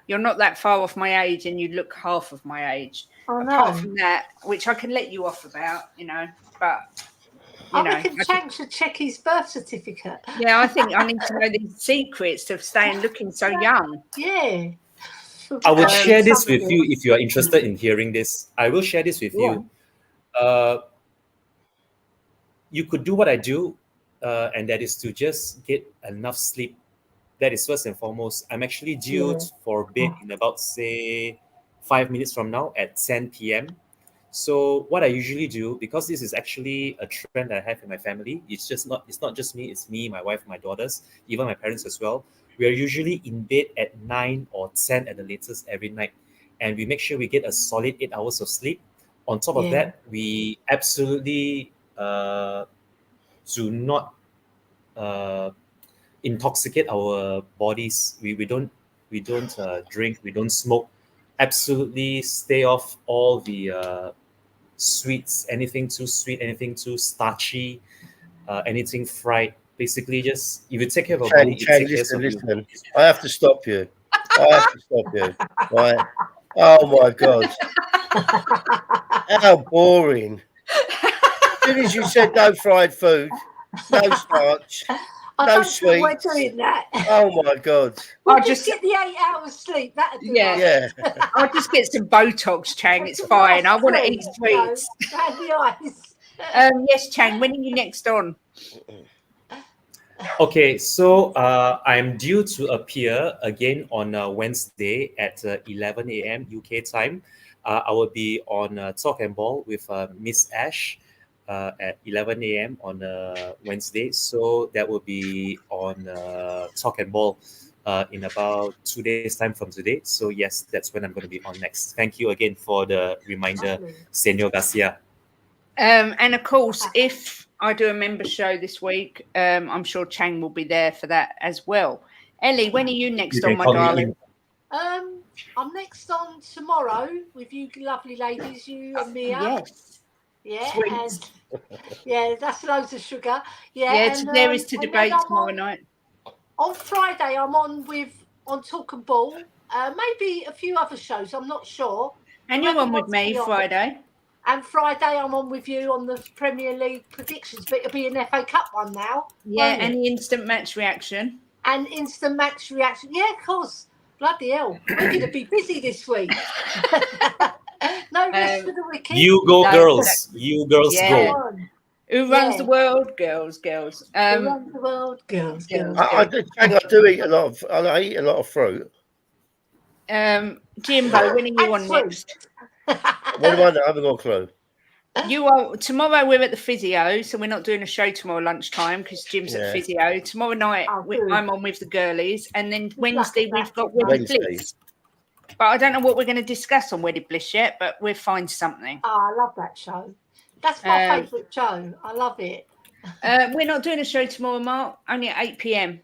not that far off my age and you look half of my age. Oh, no. Apart from that, which I can let you off about, but I reckon Chang should check his birth certificate. Yeah, I think I need to know the secrets of staying looking so young. Yeah. I will share this with you if you are interested in hearing this. I will share this with you. You could do what I do, and that is to just get enough sleep. That is first and foremost. I'm actually due for bed in about, say, 5 minutes from now at 10 p.m. So what I usually do, because this is actually a trend I have in my family, it's not just me, it's me, my wife, my daughters, even my parents as well. We are usually in bed at 9 or 10 at the latest every night. And we make sure we get a solid 8 hours of sleep. On top of that, we absolutely do not intoxicate our bodies. We don't drink, we don't smoke. Absolutely stay off all the sweets, anything too sweet, anything too starchy, anything fried. Basically, just if you take care of our body, listen. I have to stop you. Right? Oh my God! How boring! As soon as you said no fried food, no starch, no sweets. We're doing that. Oh my God! We'll just get the 8 hours sleep. That'd do. Yeah. I'll just get some Botox, Chang. It's fine. I want to eat sweets. Yes, Chang. When are you next on? Okay, so I'm due to appear again on Wednesday at 11 a.m. UK time. I will be on Talk and Ball with Miss Ash at 11 a.m. on Wednesday. So that will be on Talk and Ball in about 2 days' time from today. So yes, that's when I'm going to be on next. Thank you again for the reminder, Senor Garcia. And of course, if I do a member show this week, I'm sure Chang will be there for that as well. Elly, when are you next on, my darling? I'm next on tomorrow with you lovely ladies, you and Mia. Yes. Yeah. Sweet. And that's loads of sugar. Yeah. And, there is to debate tomorrow night. On Friday, I'm on Talk and Ball. Maybe a few other shows. I'm not sure. And you're on with me Friday. And Friday, I'm on with you on the Premier League predictions, but it'll be an FA Cup one now. Yeah, and the instant match reaction. Yeah, of course. Bloody hell. We're going to be busy this week. No rest for the wicked. You go, girls. You girls go. Who runs the world? Girls. Who runs the world? Girls. I do eat a lot of fruit. Jimbo, when are you on next? What do I know? I haven't got a clue. Tomorrow we're at the physio, so we're not doing a show tomorrow lunchtime because Jim's at physio. Tomorrow night I'm on with the girlies, and then Wednesday we've got Wedded Bliss. But I don't know what we're going to discuss on Wedded Bliss yet, but we'll find something. Oh, I love that show. That's my favourite show. I love it. We're not doing a show tomorrow, Mark, only at 8 p.m.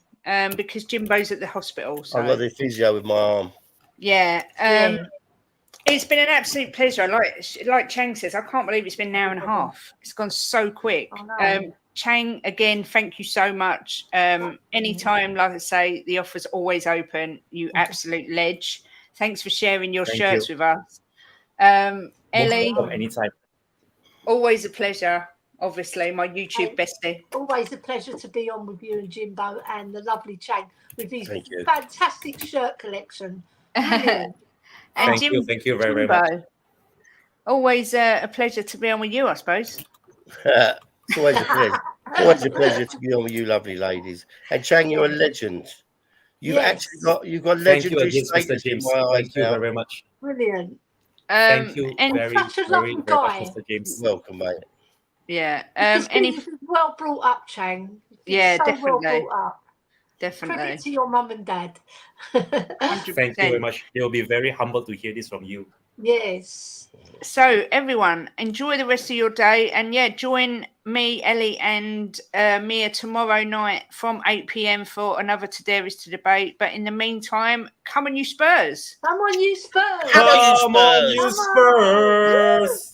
Because Jimbo's at the hospital. So. I've got the physio with my arm. Yeah. It's been an absolute pleasure. Like Chang says, I can't believe it's been an hour and a half. It's gone so quick. Chang, again, thank you so much. Anytime, like I say, the offer's always open. You absolute ledge. Thanks for sharing your shirts with us. Elly, anytime. Always a pleasure. Obviously, my YouTube bestie. Always a pleasure to be on with you and Jimbo and the lovely Chang with his fantastic shirt collection. Thank you very much. Always a pleasure to be on with you, I suppose. It's always a pleasure. Always a pleasure to be on with you, lovely ladies. And Chang, you're a legend. You've legendary Mr. James. Thank you very much. Brilliant. Thank you and such a lovely guy. Mr. James. Welcome, mate. Yeah. Well brought up, Chang. Yeah, so definitely. Well brought up. Definitely. Credit to your mum and dad. 100%. Thank you very much. They'll be very humbled to hear this from you. Yes. So, everyone, enjoy the rest of your day. And, join me, Elly, and Mia tomorrow night from 8 p.m. for another Today Is to Debate. But in the meantime, come on, you Spurs. Come on, you Spurs. Come on, you Spurs.